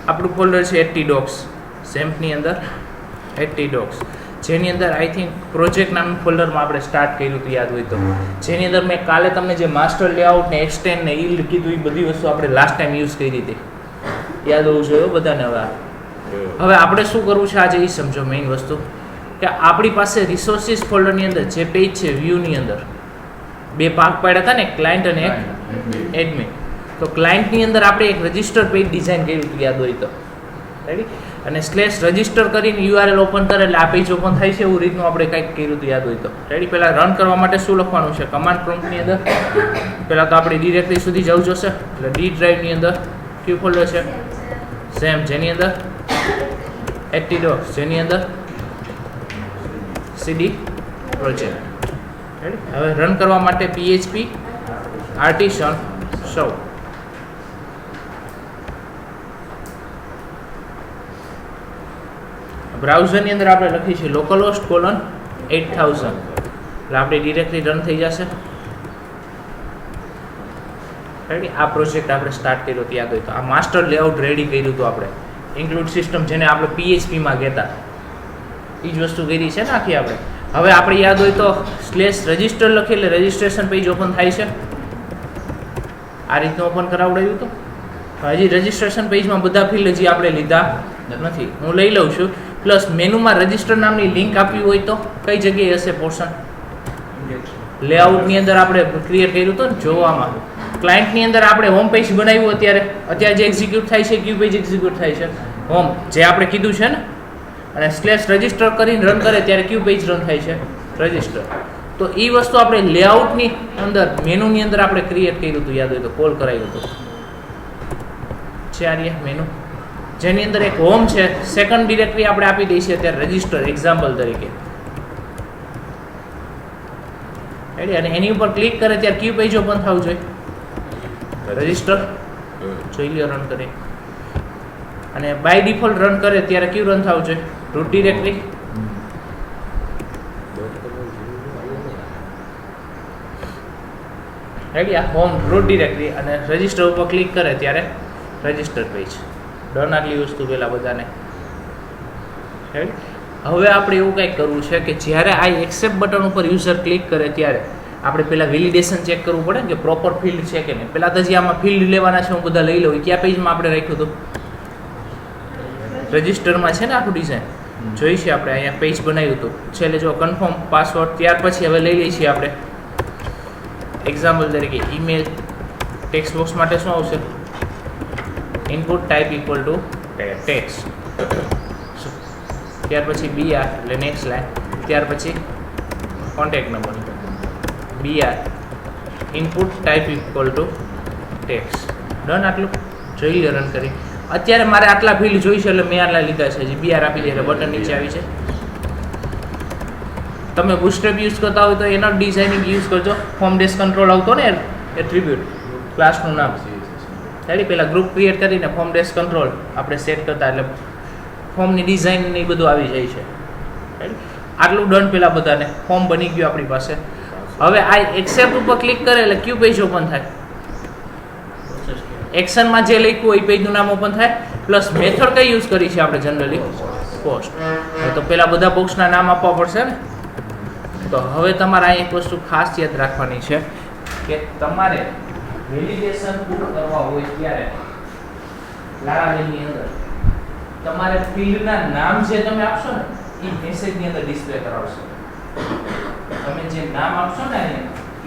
આપણું ફોલ્ડર છે 80 docs સેમ્પની અંદર 80 docs, જેની અંદર આઈ થિંક પ્રોજેક્ટ નામનું ફોલ્ડરમાં આપણે સ્ટાર્ટ કર્યું હતું યાદ હોય તો, જેની અંદર મેં કાલે તમને જે માસ્ટર લેઆઉટ ને એક્સટેન્ડ ને ઈલ્ડ કીધું એ બધી વસ્તુ આપણે લાસ્ટ ટાઈમ યુઝ કરી હતી, યાદ હોવું જોઈએ બધાને. હવે આપણે શું કરવું છે આજે એ સમજો. મેઇન વસ્તુ કે આપણી પાસે રિસોર્સિસ ફોલ્ડરની અંદર જે પેજ છે વ્યૂની અંદર બે ભાગ પાડ્યા હતા ને, ક્લાયન્ટ અને એક એડમિન. તો ક્લાયન્ટની અંદર આપણે એક રજિસ્ટર પેજ ડિઝાઇન કર્યું હતું યાદ હોય તો, રેડી, અને સ્લેશ રજિસ્ટર કરીને URL ઓપન કરે એટલે આ પેજ ઓપન થાય છે એવું રીતનું આપણે કંઈક કર્યું હતું યાદ હોય તો, રેડી. પહેલાં રન કરવા માટે શું લખવાનું છે કમાન્ડ પ્રોમ્પ્ટની અંદર, પહેલાં તો આપણે ડિરેક્ટરી સુધી જવું જોશે. એટલે ડી ડ્રાઈવની અંદર કયું ફોલ્ડર છે સેમ, જેની અંદર 80 docs, જેની અંદર CD પ્રોજેક્ટ, રેડી. હવે રન કરવા માટે PHP artisan show. બ્રાઉઝરની અંદર આપણે લખીએ છીએ localhost:8000 એટલે આપણી ડિરેક્ટરી રન થઈ જશે, રેડી. આ પ્રોજેક્ટ આપણે સ્ટાર્ટ કર્યો હતો યાદ હોય તો. આ માસ્ટર લેઆઉટ રેડી કર્યું હતું આપણે, ઇન્ક્લુડ સિસ્ટમ જેને આપણે PHPમાં કહેતા, એ જ વસ્તુ કરી છે ને આખી આપણે. હવે આપણે યાદ હોય તો સ્લેશ રજિસ્ટર લખી એટલે રજિસ્ટ્રેશન પેજ ઓપન થાય છે, આ રીતનું ઓપન કરાવડાવ્યું હતું. હજી રજિસ્ટ્રેશન પેજમાં બધા ફિલ્ડ હજી આપણે લીધા નથી, હું લઈ લઉં છું. પ્લસ મેનુમાં રજિસ્ટર નામની લિંક આપવી હોય તો કઈ જગ્યાએ હશે પોર્શન? લેઆઉટની અંદર આપણે ક્રિએટ કર્યું હતું ને જોવામાં. ક્લાયન્ટની અંદર આપણે હોમ પેજ બનાવ્યું અત્યારે જે એક્ઝિક્યુટ થાય છે ક્યુ પેજ એક્ઝિક્યુટ થાય છે હોમ, જે આપણે કીધું છે ને, અને સ્લેશ રજિસ્ટર કરીને રન કરે ત્યારે ક્યુ પેજ રન થાય છે રજિસ્ટર. તો એ વસ્તુ આપણે લેઆઉટની અંદર મેનુની અંદર આપણે ક્રિએટ કર્યું હતું યાદ હોય તો, કોલ કરાવ્યું હતું છે મેનુ, જેની અંદર એક હોમ છે, સેકન્ડ ડિરેક્ટરી આપણે આપી દઈએ છીએ અત્યારે રજિસ્ટર એક્ઝામ્પલ તરીકે, રેડી. અને એની ઉપર ક્લિક કરે ત્યારે ક્યુ પેજ ઓપન થવું જોઈએ રજિસ્ટર, જોઈ લ્યો રન કરી. અને બાય ડિફોલ્ટ રન કરે ત્યારે ક્યુ રન થવું જોઈએ રૂટ ડિરેક્ટરી, રેડી. આ હોમ રૂટ ડિરેક્ટરી અને રજિસ્ટર ઉપર ક્લિક કરે ત્યારે રજિસ્ટર પેજ ડન. આટલી વસ્તુ પહેલાં બધાને, રેડી. હવે આપણે એવું કંઈક કરવું છે કે જ્યારે આ એક્સેપ્ટ બટન ઉપર યુઝર ક્લિક કરે ત્યારે આપણે પહેલાં વેલિડેશન ચેક કરવું પડે કે પ્રોપર ફિલ્ડ છે કે નહીં. પહેલાં તો જે આમાં ફિલ્ડ લેવાના છે હું બધા લઈ લઉં. કયા પેજમાં આપણે રાખ્યું હતું? રજિસ્ટરમાં છે ને આખું ડિઝાઇન જોઈ છે આપણે, અહીંયા પેજ બનાવ્યું હતું. છેલ્લે જો કન્ફર્મ પાસવર્ડ, ત્યાર પછી હવે લઈ લઈએ છીએ આપણે એક્ઝામ્પલ તરીકે ઈમેલ. ટેક્સ્ટ બોક્સ માટે શું આવશે? Input type equal to text, ત્યાર પછી BR એટલે નેક્સ્ટ લાઈન, ત્યાર પછી contact number BR input type equal to text. Done. આટલું જોઈ લે રન કરી. અત્યારે મારે આટલા ફિલ્ડ જોઈશે એટલે મેં આટલા લીધા છે. હજી BR આપી દે એટલે બટન નીચે આવી છે. તમે બુટસ્ટ્રેપ યુઝ કરતા હોય તો એનો ડિઝાઇનિંગ યુઝ કરજો. ફોર્મ ડેશ કંટ્રોલ આવતો ને એટ્રીબ્યુટ ક્લાસનું નામ, રેડી. પહેલાં ગ્રુપ ક્રિએટ કરીને ફોર્મ ડેશ કંટ્રોલ આપણે સેટ કરતા એટલે ફોર્મની ડિઝાઇન ને એ બધું આવી જાય છે, રાઈટ. આટલું ડન પહેલાં બધાને ફોર્મ બની ગયું આપણી પાસે. હવે આ એક્સેપ્ટ ઉપર ક્લિક કરે એટલે ક્યુ પેજ ઓપન થાય, એક્શનમાં જે લખ્યું હોય એ પેજનું નામ ઓપન થાય. પ્લસ મેથડ કઈ યુઝ કરી છે આપણે જનરલી? પોસ્ટ. તો પહેલાં બધા બોક્સના નામ આપવા પડશે ને. તો હવે તમારે આ એક વસ્તુ ખાસ યાદ રાખવાની છે કે તમારે વેલિડેશન પૂરું કરવા હોય ત્યારે લારાવેલની અંદર તમારે ફિલ્ડના નામ જે તમે આપશો ને એ મેસેજની અંદર ડિસ્પ્લે કરાવશે. તમે જે નામ આપશો ને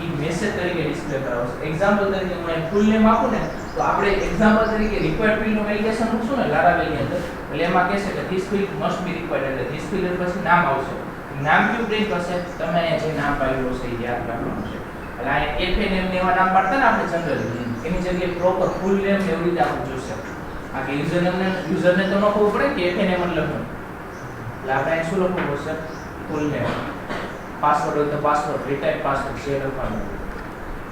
એ મેસેજ તરીકે ડિસ્પ્લે કરાવશે. એક્ઝામ્પલ તરીકે હું ફૂલ નેમ આપું ને તો આપણે એક્ઝામ્પલ તરીકે રિક્વાયર્ડ ફિલ્ડનું વેલિડેશન મૂકશું ને લારાવેલની અંદર એટલે એમાં કહેશે કે this field must be required, એટલે ધીસ ફિલ્ડ પછી નામ આવશે. નામ ક્યુ પ્રિન્ટ કરશે? તમે જે નામ પાડ્યું હશે એ યાદ રાખવાનું છે. એટલે આ FNM ને એવા નામ પાડતા ને આપણે જનરલી એની જગ્યાએ પ્રોપર ફૂલ નેમ એવી રીતે આપવું જોશે. આ કે યુઝરને તો ન ખબર પડે કે FNM એટલે લખવું, એટલે આપણે શું લખવું પડશે? ફૂલ નેમ. પાસવર્ડ હોય તો પાસવર્ડ, રિટાઈપ પાસવર્ડ શેર કરવાનો.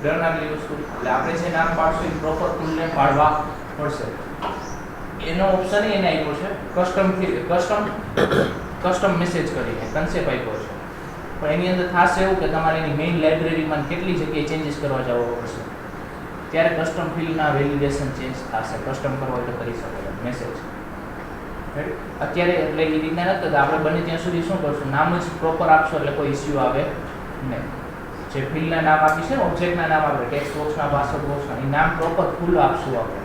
ડન. આગલી વસ્તુ એટલે આપણે જે નામ પાડશું એ પ્રોપર ફૂલ નેમ પાડવા પડશે. એનો ઓપ્શન એને આપ્યો છે કસ્ટમ મેસેજ કરીને કન્સેપ્ટ આપ્યો છે. પણ એની અંદર ખાસ એવું કે તમારે એની મેઇન લાઇબ્રેરીમાં કેટલી જગ્યાએ ચેન્જીસ કરવા જવો પડશે. ત્યારે કસ્ટમ ફિલ્ડના વેલિડેશન ચેન્જ થશે. કસ્ટમ કરવા હોય તો કરી શકો છો મેસેજ. અત્યારે એટલે એ રીતના નથી થતા. આપણે બને ત્યાં સુધી શું કરશું, નામ જ પ્રોપર આપશો એટલે કોઈ ઇસ્યુ આવે નહીં. જે ફિલ્ડના નામ આપી છે ને, ઓબ્જેક્ટના નામ આપણે ટેક્સ્ટ બોક્સના, પાસવર્ડ બોક્સના, એ નામ પ્રોપર ફૂલ આપશું આપણે.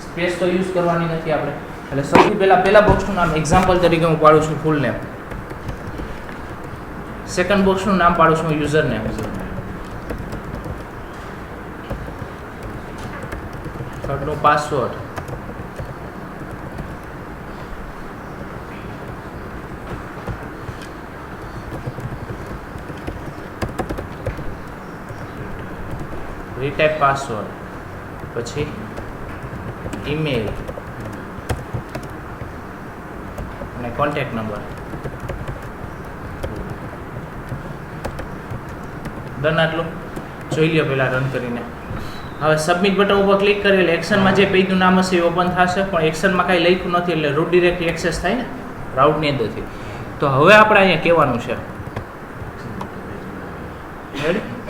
સ્પેસ તો યુઝ કરવાની નથી આપણે. એટલે સૌથી પહેલા બોક્સનું નામ એક્ઝામ્પલ તરીકે હું પાડું છું ફૂલ નેમ. સેકન્ડ બોક્સનું નામ પાડું છું યુઝર નેમ. થર્ડનું પાસવર્ડ. Retype password. પછી ઈમેલ અને કોન્ટેક્ટ નંબર. ડન. આટલું જોઈ લ્યો પહેલાં રન કરીને. હવે સબમિટ બટન ઉપર ક્લિક કરી એટલે એક્શનમાં જે પેજનું નામ હશે એ ઓપન થશે, પણ એક્શનમાં કાંઈ લખ્યું નથી એટલે રૂટ ડિરેક્ટલી એક્સેસ થાય ને રાઉટની અંદરથી. તો હવે આપણે અહીંયા કહેવાનું છે,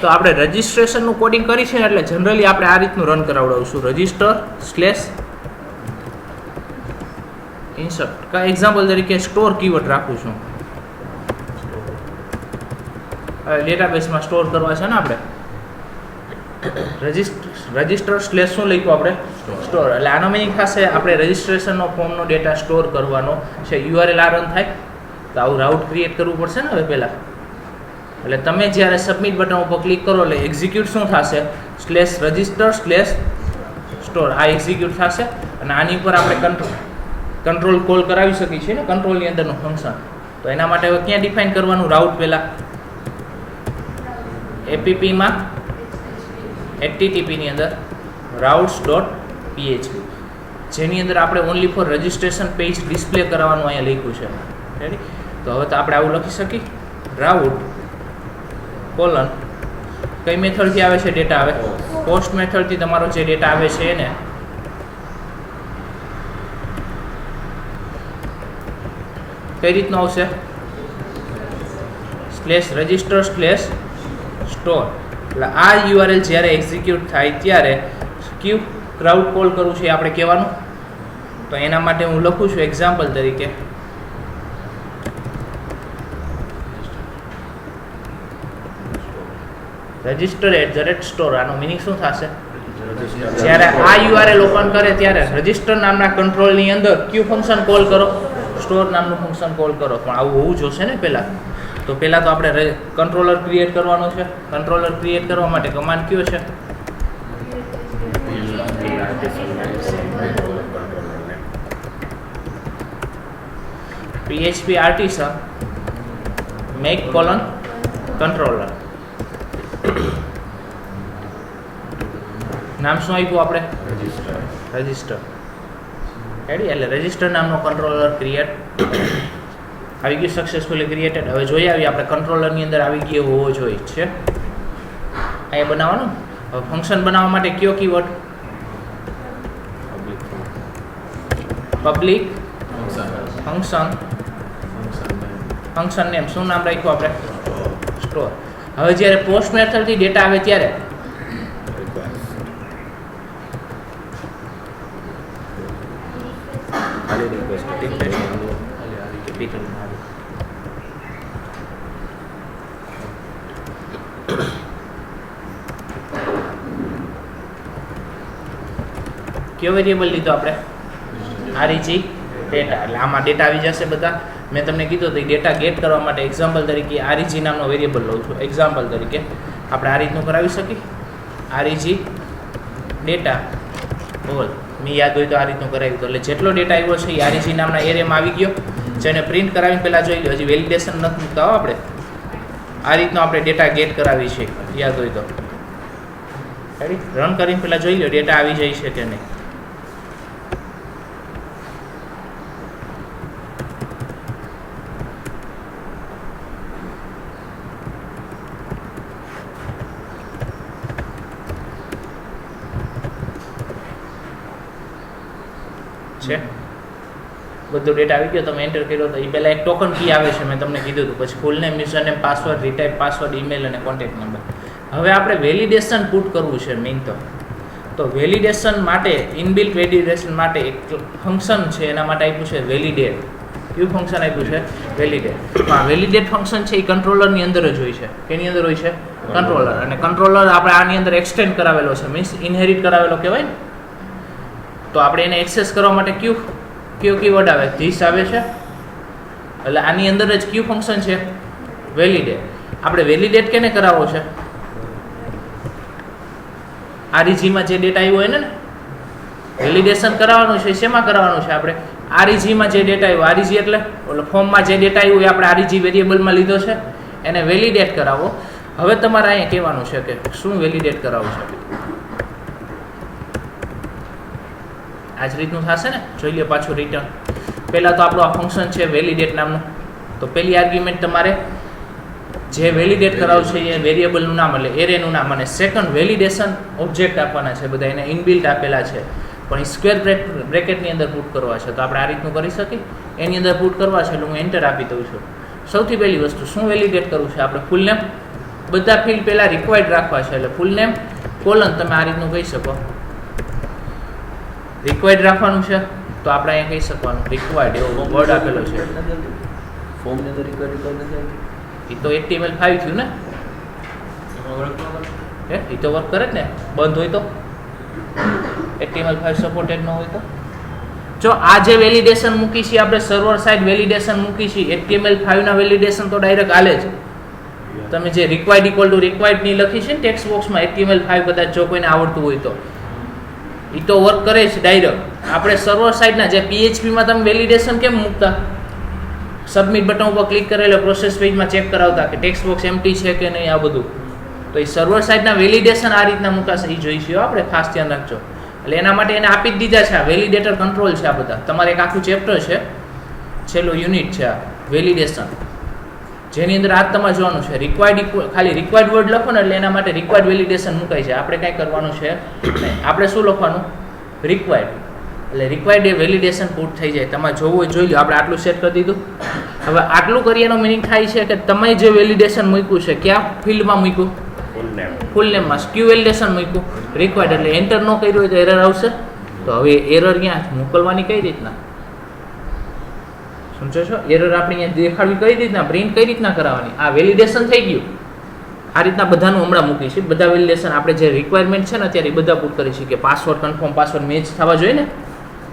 તો આપણે રજિસ્ટ્રેશનનું કોડિંગ કરી છે એટલે જનરલી આપણે આ રીતનું રન કરાવડાવશું. Register slash insert. કા એક્ઝામ્પલ તરીકે સ્ટોર કીવર્ડ રાખું છું. ડેટાબેઝમાં સ્ટોર કરવા છે ને આપણે. રજિસ્ટર સ્લેશ શું લખ્યું આપણે, સ્ટોર. એટલે આનો મિનિંગ થશે આપણે રજિસ્ટ્રેશનનો ફોર્મનો ડેટા સ્ટોર કરવાનો છે. યુઆરએલ આ રન થાય તો આવું રાઉટ ક્રિએટ કરવું પડશે ને હવે પહેલાં. એટલે તમે જ્યારે સબમિટ બટન ઉપર ક્લિક કરો એટલે એક્ઝિક્યુટ શું થશે, સ્લેશ રજિસ્ટર સ્લેશ સ્ટોર. આ એક્ઝિક્યુટ થશે અને આની ઉપર આપણે કંટ્રોલ કોલ કરાવી શકીએ છીએ ને, કંટ્રોલની અંદરનું ફંક્શન. તો એના માટે હવે ક્યાં ડિફાઇન કરવાનું રાઉટ પહેલાં, એપીપીમાં HTTPની અંદર routes.php, જેની અંદર આપણે only for registration page display કરાવવાનું અહીંયા લખ્યું છે. રેડી. તો હવે તો આપણે આવું લખી શકીએ, રાઉટ કોલન કઈ મેથડથી આવે છે ડેટા આવે, પોસ્ટ મેથડથી તમારો જે ડેટા આવે છે એને કઈ રીતનું આવશે, સ્લેશ રજિસ્ટર સ્લેશ સ્ટોર. એટલે આ યુઆરએલ જ્યારે એક્ઝિક્યુટ થાય ત્યારે ક્યુ ક્રાઉડ કોલ કરવું છે આપણે કહેવાનું. તો એના માટે હું લખું છું એક્ઝામ્પલ તરીકે register@store. આનો મિનિંગ શું થશે, જ્યારે આ યુઆરએલ ઓપન કરે ત્યારે રજિસ્ટર નામના કંટ્રોલની અંદર ક્યુ ફંક્શન કોલ કરો, સ્ટોર નામનું ફંક્શન કોલ કરો. પણ આવું હોવું જોશે ને પહેલાં. તો પહેલાં તો આપણે કંટ્રોલર ક્રિએટ કરવાનો છે. કંટ્રોલર ક્રિએટ કરવા માટે કમાન્ડ કયો છે, PHP artisan make colon controller. નામ શું આપ્યું આપણે, રજિસ્ટર. રેડી. એટલે રજિસ્ટર નામનો કંટ્રોલર ક્રિએટ આવી ગયું, સક્સેસફુલી ક્રિએટેડ. હવે જોઈ આવી આપણે કંટ્રોલરની અંદર આવી ગયો હોવો જોઈએ છે. અહીંયા બનાવવાનું. હવે ફંક્શન બનાવવા માટે કયો કીવર્ડ, પબ્લિક ફંક્શન નેમ. શું નામ રાખ્યું આપણે, સ્ટોર. હવે જ્યારે પોસ્ટ મેથડથી ડેટા આવે ત્યારે કયો વેરિયેબલ લીધો આપણે, REG ડેટા. એટલે આમાં ડેટા આવી જશે બધા. મેં તમને કીધું તો ડેટા ગેટ કરવા માટે એક્ઝામ્પલ તરીકે REG નામનો વેરિયેબલ લઉં છું. એક્ઝામ્પલ તરીકે આપણે આ રીતનું કરાવી શકીએ, REG ડેટા બોલ. મેં યાદ હોય તો આ રીતનું કરાવ્યું. એટલે જેટલો ડેટા આવ્યો છે એ REG નામના એરેમાં આવી ગયો. જેને પ્રિન્ટ કરાવીને પહેલાં જોઈ લો, હજી વેલિડેશન નથી મૂકતા હો આપણે. આ રીતનો આપણે ડેટા ગેટ કરાવી છે, યાદ હોય તો. રેડી. રન કરીને પહેલાં જોઈ લો ડેટા આવી જાય છે કે નહીં. છે બધો ડેટા આવી ગયો. તમે એન્ટર કર્યો તો એ પહેલાં એક ટોકન કી આવે છે, મેં તમને કીધું હતું. પછી ફૂલ name, user name, password, retype password, email અને કોન્ટેક્ટ નંબર. હવે આપણે વેલિડેશન પુટ કરવું છે મેઇન તો. તો વેલિડેશન માટે ઇનબિલ્ટ વેલિડેશન માટે એક ફંક્શન છે, એના માટે આપ્યું છે વેલિડેટ. કયું ફંક્શન આપ્યું છે? વેલિડેટ. આ વેલિડેટ ફંક્શન છે એ કંટ્રોલરની અંદર જ હોય છે. કેની અંદર હોય છે? કંટ્રોલર. અને કંટ્રોલર આપણે આની અંદર એક્સટેન્ડ કરાવેલો છે, મીન્સ ઇનહેરિટ કરાવેલો કહેવાય ને. તો આપણે એને એક્સેસ કરવા માટે કયું કીવર્ડ આવે? ધીસ આવે છે. એટલે આની અંદર જ કયું ફંક્શન છે? વેલિડેટ. આપણે વેલિડેટ કેને કરાવવો છે? આરઈજીમાં જે ડેટા આવ્યો એને ને વેલિડેશન કરાવવાનું છે. શેમાં કરાવવાનું છે? આપણે આરઈજીમાં જે ડેટા આવ્યો, આરઈજી એટલે ફોર્મમાં જે ડેટા આવ્યો એ આપણે આરઈજી વેરિયેબલમાં લીધો છે, એને વેલિડેટ કરાવો. હવે તમારે અહીંયા કહેવાનું છે કે શું વેલિડેટ કરાવવું છે. આ જ રીતનું થશે ને. જોઈ લે પાછું રિટર્ન. પહેલાં તો આપણું આ ફંક્શન છે વેલિડેટ નામનું. તો પહેલી આર્ગ્યુમેન્ટ તમારે જે વેલિડેટ કરાવવું છે એ વેરિયેબલનું નામ એટલે એરેનું નામ, અને સેકન્ડ વેલિડેશન ઓબ્જેક્ટ આપવાના છે. બધા એને ઇનબિલ્ટ આપેલા છે, પણ સ્ક્વેર બ્રેકેટની અંદર પુટ કરવા છે. તો આપણે આ રીતનું કરી શકીએ. એની અંદર પુટ કરવા છે એટલે હું એન્ટર આપી દઉં છું. સૌથી પહેલી વસ્તુ શું વેલિડેટ કરવું છે? આપણે ફૂલ નેમ, બધા ફિલ્ડ પહેલાં રિક્વાયર્ડ રાખવા છે. એટલે ફૂલ નેમ કોલન તમે આ રીતનું કહી શકો. રિક્વાયર્ડ રાખવાનું છે તો આપણે અહીંયા કહી શકવાનું રિક્વાયર્ડ એવો વર્ડ આપેલો છે. ફોર્મની અંદર રિક્વાયર્ડ એ તો HTML5 થયું ને. એ તો વર્ક કરે જ ને. બંધ હોય તો HTML5 સપોર્ટેડ ન હોય તો. જો આ જે વેલિડેશન મૂકી છે આપણે સર્વર સાઇડ વેલિડેશન મૂકી છે, HTML5 ના વેલિડેશન તો ડાયરેક્ટ હાલે જ. તમે જે રિક્વાયર્ડ ઇક્વલ ટુ રિક્વાયર્ડ ની લખી છે ને ટેક્સ્ટ બોક્સમાં HTML5, કદાચ જો કોઈને આવડતું હોય તો એ તો વર્ક કરે છે ડાયરેક્ટ. આપણે સર્વર સાઇડના જે PHPમાં તમે વેલિડેશન કેમ મૂકતા? સબમિટ બટન ઉપર ક્લિક કરેલો પ્રોસેસ પેજમાં ચેક કરાવતા કે ટેક્સ્ટ બોક્સ એમ્પ્ટી છે કે નહીં, આ બધું. તો એ સર્વર સાઇડના વેલિડેશન આ રીતના મૂકાશે, એ જોઈશું આપણે, ખાસ ધ્યાન રાખજો. એટલે એના માટે એને આપી જ દીધા છે. આ વેલિડેટર કંટ્રોલ છે. આ બધા તમારે એક આખું ચેપ્ટર છે, છેલ્લું યુનિટ છે આ વેલિડેશન, જેની અંદર આ તમારે જોવાનું છે. રિક્વાયર્ડ ખાલી રિક્વાયર્ડ વર્ડ લખો ને એટલે એના માટે રિક્વાયર્ડ વેલિડેશન મુકાય છે. આપણે કાંઈ કરવાનું છે નહીં. આપણે શું લખવાનું? રિક્વાયર્ડ. એટલે રિક્વાયર્ડ એ વેલિડેશન પુટ થઈ જાય. તમારે જોવું હોય જોઈ લો. આપણે આટલું સેટ કરી દીધું. હવે આટલું કરીએ એનો મિનિંગ થાય છે કે તમે જે વેલિડેશન મૂક્યું છે ક્યાં ફિલ્ડમાં મૂક્યું? ફૂલ નેમમાં. ક્યુ વેલિડેશન મૂક્યું? રિક્વાયર્ડ. એટલે એન્ટર ન કર્યું હોય તો એરર આવશે. તો હવે એરર ક્યાં મોકલવાની કઈ રીતના? સમજો છો? એરર આપણે અહીંયા દેખાડવી કઈ રીતના, પ્રિન્ટ કઈ રીતના કરાવવાની? આ વેલિડેશન થઈ ગયું. આ રીતના બધાનું હમણાં મૂકી છે. બધા વેલિડેશન આપણે જે રિક્વાયરમેન્ટ છે ને અત્યારે એ બધા પુટ કરી છે કે પાસવર્ડ કન્ફર્મ, પાસવર્ડ મેચ થવા જોઈએ ને,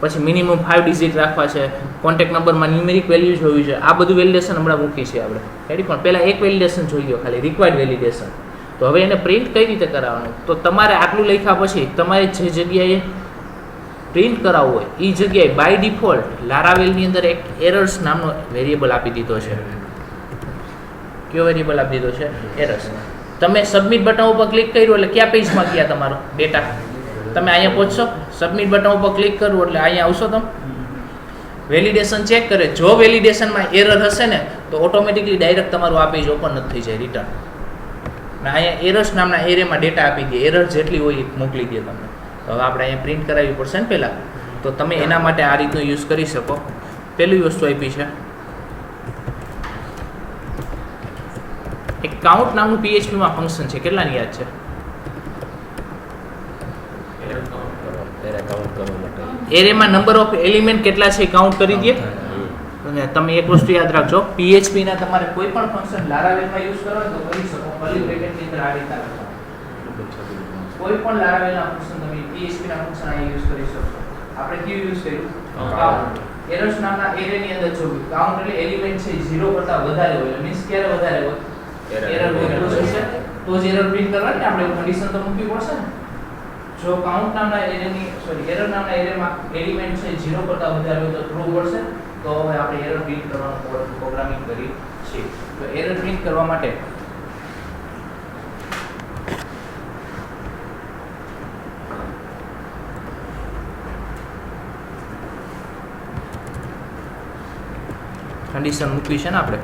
પછી મિનિમમ 5 ડિજિટ રાખવા છે, કોન્ટેક્ટ નંબરમાં ન્યુમેરિક વેલ્યુ જોવી છે. આ બધું વેલિડેશન હમણાં મૂકી છે આપણે. રેડી? પણ પહેલાં એક વેલિડેશન જોઈ લો, ખાલી રિક્વાયર્ડ વેલિડેશન. તો હવે એને પ્રિન્ટ કઈ રીતે કરાવવાનું? તો તમારે આટલું લખ્યા પછી તમારે જે જગ્યાએ પ્રિન્ટ કરાવવું હોય એ જગ્યાએ બાય ડિફોલ્ટ લારાવેલની અંદર એક એરર્સ નામનો વેરિયેબલ આપી દીધો છે. કયો વેરિયેબલ આપી દીધો છે? એરર્સ. તમે સબમિટ બટન ઉપર ક્લિક કર્યું એટલે કયા પેજમાં ગયા તમારો ડેટા? તમે અહીંયા પહોંચશો, સબમિટ બટન ઉપર ક્લિક કરવું એટલે અહીંયા આવશો. તમે વેલિડેશન ચેક કરે. જો વેલિડેશનમાં એરર હશે ને તો ઓટોમેટિકલી ડાયરેક્ટ તમારું આ પેજ ઓપન નથી થઈ જાય, રિટર્ન. અને અહીંયા એરર્સ નામના એરેમાં ડેટા આપી દે. એરર જેટલી હોય એ મોકલી દે તમને. તો હવે આપણે અહીંયા પ્રિન્ટ કરાવવી પડશે ને પહેલાં. તો તમે એના માટે આ રીતનું યુઝ કરી શકો. પહેલી વસ્તુ આપી છે એક કાઉન્ટ નામનું PHPમાં ફંક્શન છે. કેટલાની યાદ છે? એરેમાં નંબર ઓફ એલિમેન્ટ કેટલા છે કાઉન્ટ કરી દે. અને તમે એક વસ્તુ યાદ રાખજો, PHP ના તમારે કોઈ પણ ફંક્શન લારાવેલમાં યુઝ કરો તો કરી શકો. કર્લી બ્રેકેટની અંદર આ રીતના કોઈ પણ લારાવેલના ફંક્શન તમે PHP ના ફંક્શન અહીં યુઝ કરી શકો. આપણે કયું યુઝ કર્યું? કાઉન્ટ. એરર્સ નામના એરેની અંદર જો કાઉન્ટ એટલે એલિમેન્ટ છે 0 કરતા વધારે હોય, મીન્સ ક્યારે વધારે હોય? એરર હોય એટલું છે તો જ એરર પ્રિન્ટ કરવાની ને. આપણે કન્ડિશન તો મૂકવી પડશે ને. જો કાઉન્ટ નામના એરેની એરર નામના એરેમાં એલિમેન્ટ છે 0 કરતા વધારે હોય તો ટ્રુ પડશે. તો હવે આપણે એરર પ્રિન્ટ કરવાનો પ્રોગ્રામિંગ કરી છે. તો એરર પ્રિન્ટ કરવા માટે કન્ડિશન મૂકવી છે ને આપણે.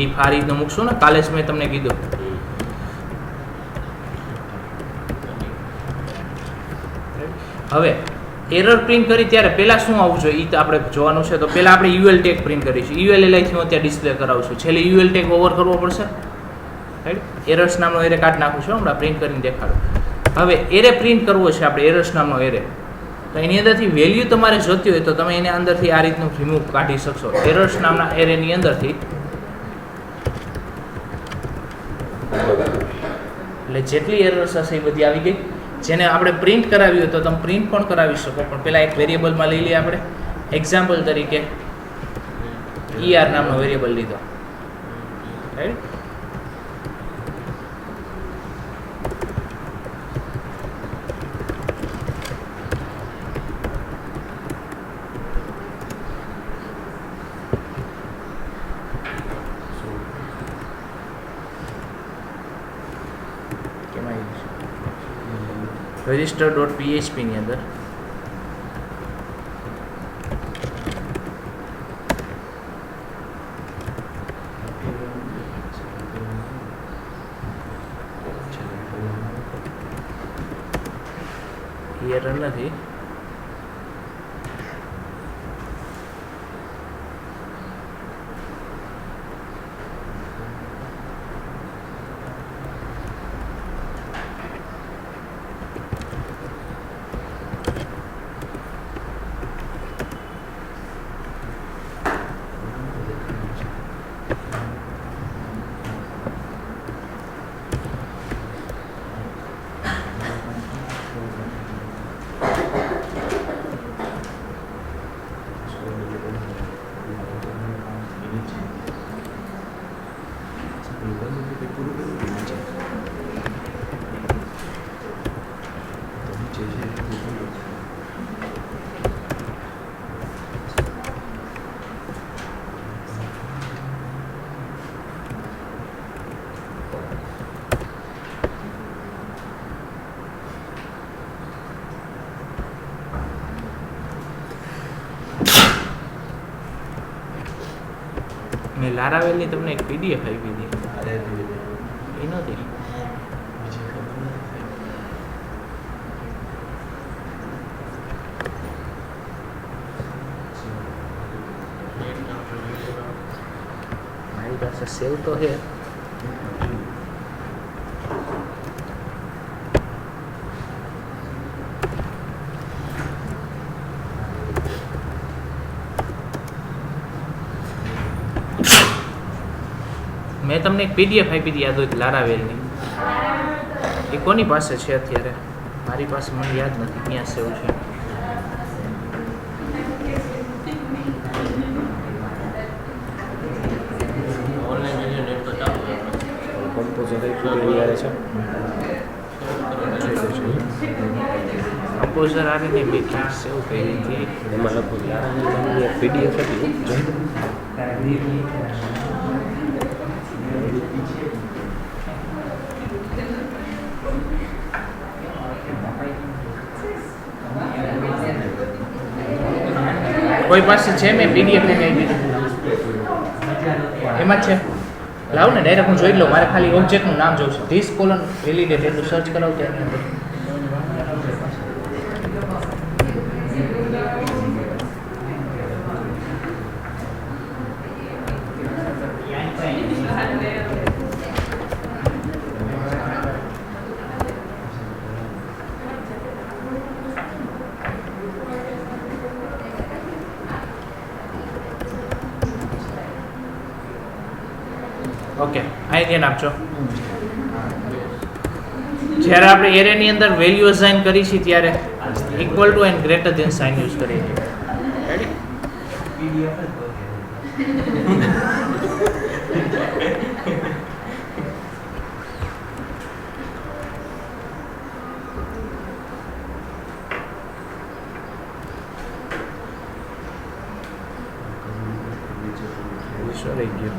એ આ રીતનું મૂકશું ને, કાલે જ મેં તમને કીધું. હવે એરર પ્રિન્ટ કરી ત્યારે પહેલાં શું આવવું જોઈએ એ તો આપણે જોવાનું છે. તો પહેલાં આપણે UL ટેગ પ્રિન્ટ કરીશું. UL LI થી હું ત્યાં ડિસ્પ્લે કરાવશું. છેલ્લે UL ટેગ ઓવર કરવો પડશે. રાઈટ? એરર્સ નામનો એરે કાઢી નાખું છું, હમણાં પ્રિન્ટ કરીને દેખાડું. હવે એરે પ્રિન્ટ કરવો છે આપણે, એરર્સ નામનો એરે. તો એની અંદરથી વેલ્યુ તમારે જોતી હોય તો તમે એને અંદરથી આ રીતનું રિમૂવ કાઢી શકશો. એરર્સ નામના એરેની અંદરથી એટલે જેટલી એરર્સ હશે એ બધી આવી ગઈ. જેને આપણે પ્રિન્ટ કરાવી હોય તો તમે પ્રિન્ટ પણ કરાવી શકો, પણ પહેલાં એક વેરિયેબલમાં લઈ લઈએ આપણે. એક્ઝામ્પલ તરીકે ER નામનો વેરિયેબલ લીધો, રાઈટ. register.php ની અંદર એરર નથી. મેં લારાવેલની તમને એક PDF આપી દીધી, એ નથી. મારી પાસે સેવ તો છે. મેં તમને એક PDF આપી હતી યાદ હોય લારાવેલની, એ કોની પાસે છે અત્યારે? મારી પાસે મને યાદ નથી ક્યાં સેવ છે. કમ્પોઝર આવી ને મેં ક્યાં સેવ કરી હતી એમાં લગભગ લારાવેલની PDF હતી. કોઈ પાસે છે? મેં PDF લઈને આપી દીધું, એમાં જ છે. લાવ ને ડાયરેક્ટ હું જોઈ લઉં. મારે ખાલી ઓબ્જેક્ટનું નામ જોઉં છે. ધીસ કોલન વેલિડેટ એટલું સર્ચ કરાવું ત્યાંની અંદર. ઓકે, અહીં ધ્યાન આપજો. જ્યારે આપણે એરેની અંદર વેલ્યુ અસાઇન કરી છે ત્યારે equal to and greater than sign use કરીએ છીએ. રેડી? રહી ગયો.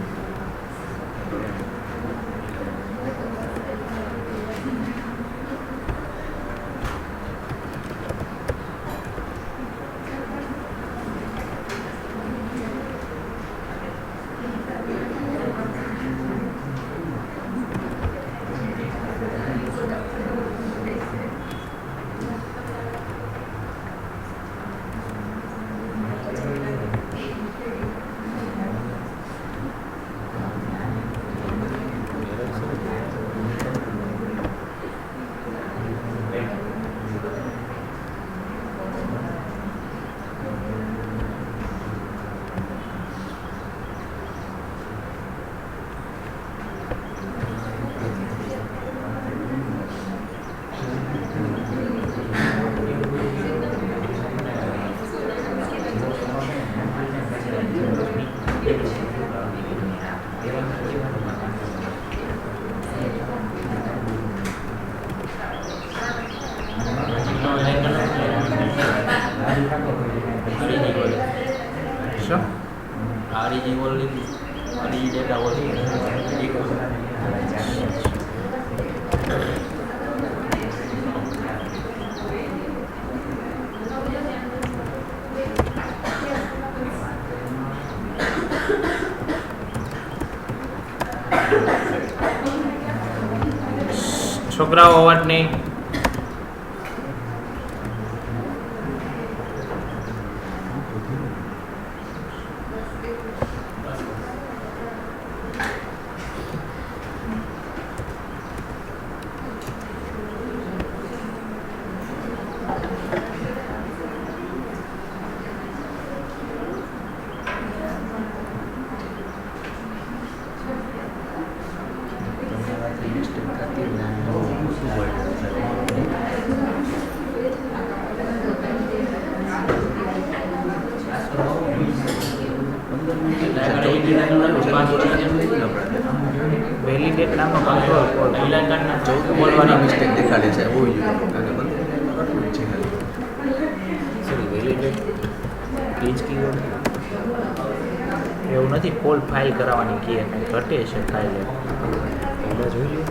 શું છોકરાઓ અવાજ નહીં. વેલિડેટ નામનો કંટ્રોલ કોડ બોલવાની મિસ્ટેક દેખાડે છે એવું છે સોરી વેલિડેટ પેજ કીવર્ડ એવું નથી. કોલ ફાઇલ કરાવવાની કી કંઈ ઘટે છે ફાઇલ. એમાં જોઈ લો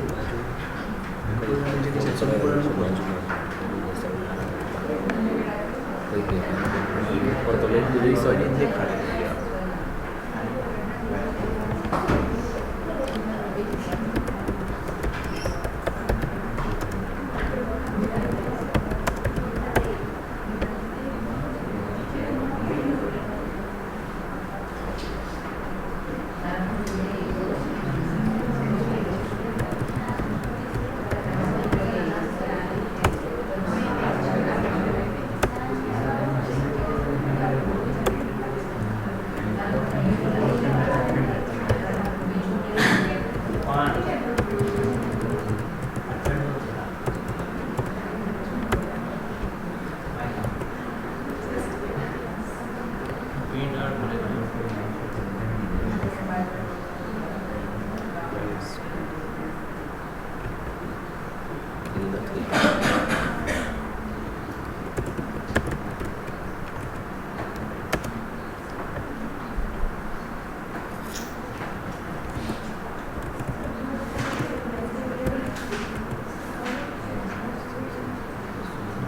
ઉપર તો લખી દીધું દેખાડે.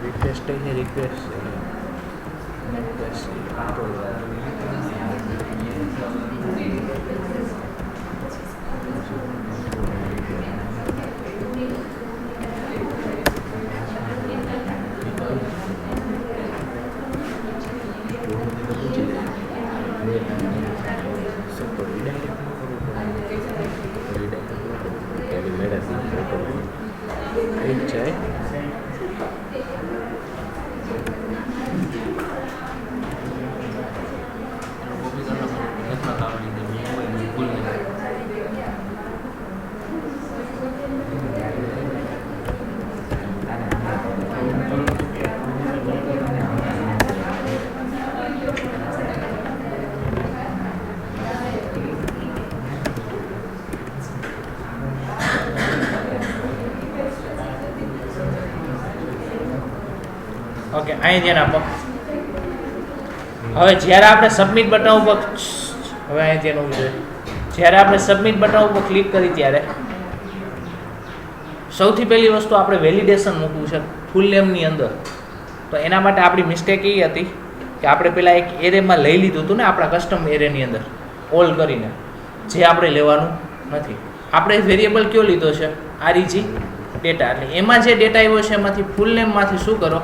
રિક્વેસ્ટ છે રિક્વેસ્ટ જાય. ઓકે, અહીં ધ્યાન આપો. હવે જ્યારે આપણે સબમિટ બટન ઉપર હવે અહીં ધ્યાન હોવું જોઈએ. જ્યારે આપણે સબમિટ બટન ઉપર ક્લિક કરી ત્યારે સૌથી પહેલી વસ્તુ આપણે વેલિડેશન મૂકવું છે ફૂલ નેમની અંદર. તો એના માટે આપણી મિસ્ટેક એ હતી કે આપણે પહેલાં એક એરેમાં લઈ લીધું હતું ને આપણા કસ્ટમ એરેની અંદર ઓલ કરીને, જે આપણે લેવાનું નથી. આપણે વેરિયેબલ કયો લીધો છે? આરઈજી ડેટા. એટલે એમાં જે ડેટા આવ્યો છે એમાંથી ફૂલ નેમમાંથી શું કરો?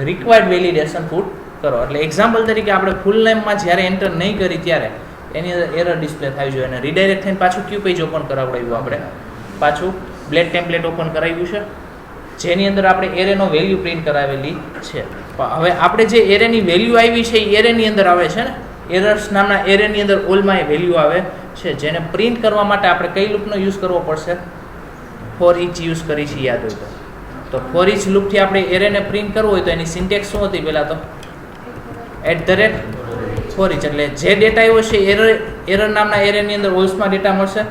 રિક્વાયર્ડ વેલિડેશન પુટ કરો. એટલે એક્ઝામ્પલ તરીકે આપણે ફૂલ નેમમાં જ્યારે એન્ટર નહીં કરી ત્યારે એની અંદર એરર ડિસ્પ્લે થવી જોઈએ અને રીડાયરેક્ટ થઈને પાછું ક્યુ પેજ ઓપન કરાવડાવ્યું. આપણે પાછું બ્લેડ ટેમ્પલેટ ઓપન કરાવ્યું છે જેની અંદર આપણે એરેનો વેલ્યુ પ્રિન્ટ કરાવેલી છે. પણ હવે આપણે જે એરેની વેલ્યુ આવી છે એ એરેની અંદર આવે છે ને, એરર્સ નામના એરેની અંદર ઓલમાં એ વેલ્યુ આવે છે, જેને પ્રિન્ટ કરવા માટે આપણે કઈ લૂપનો યુઝ કરવો પડશે? ફોર ઇચ યુઝ કરી છે, યાદ હોય તો ફોર ઇચ લૂપથી આપણે એરેને પ્રિન્ટ કરવું હોય તો એની સિન્ટેક્સ શું હતી? પહેલાં તો @for each. એટલે જે ડેટા આવ્યો છે એરર નામના એરેની અંદર ઓલ્સમાં ડેટા મળશે.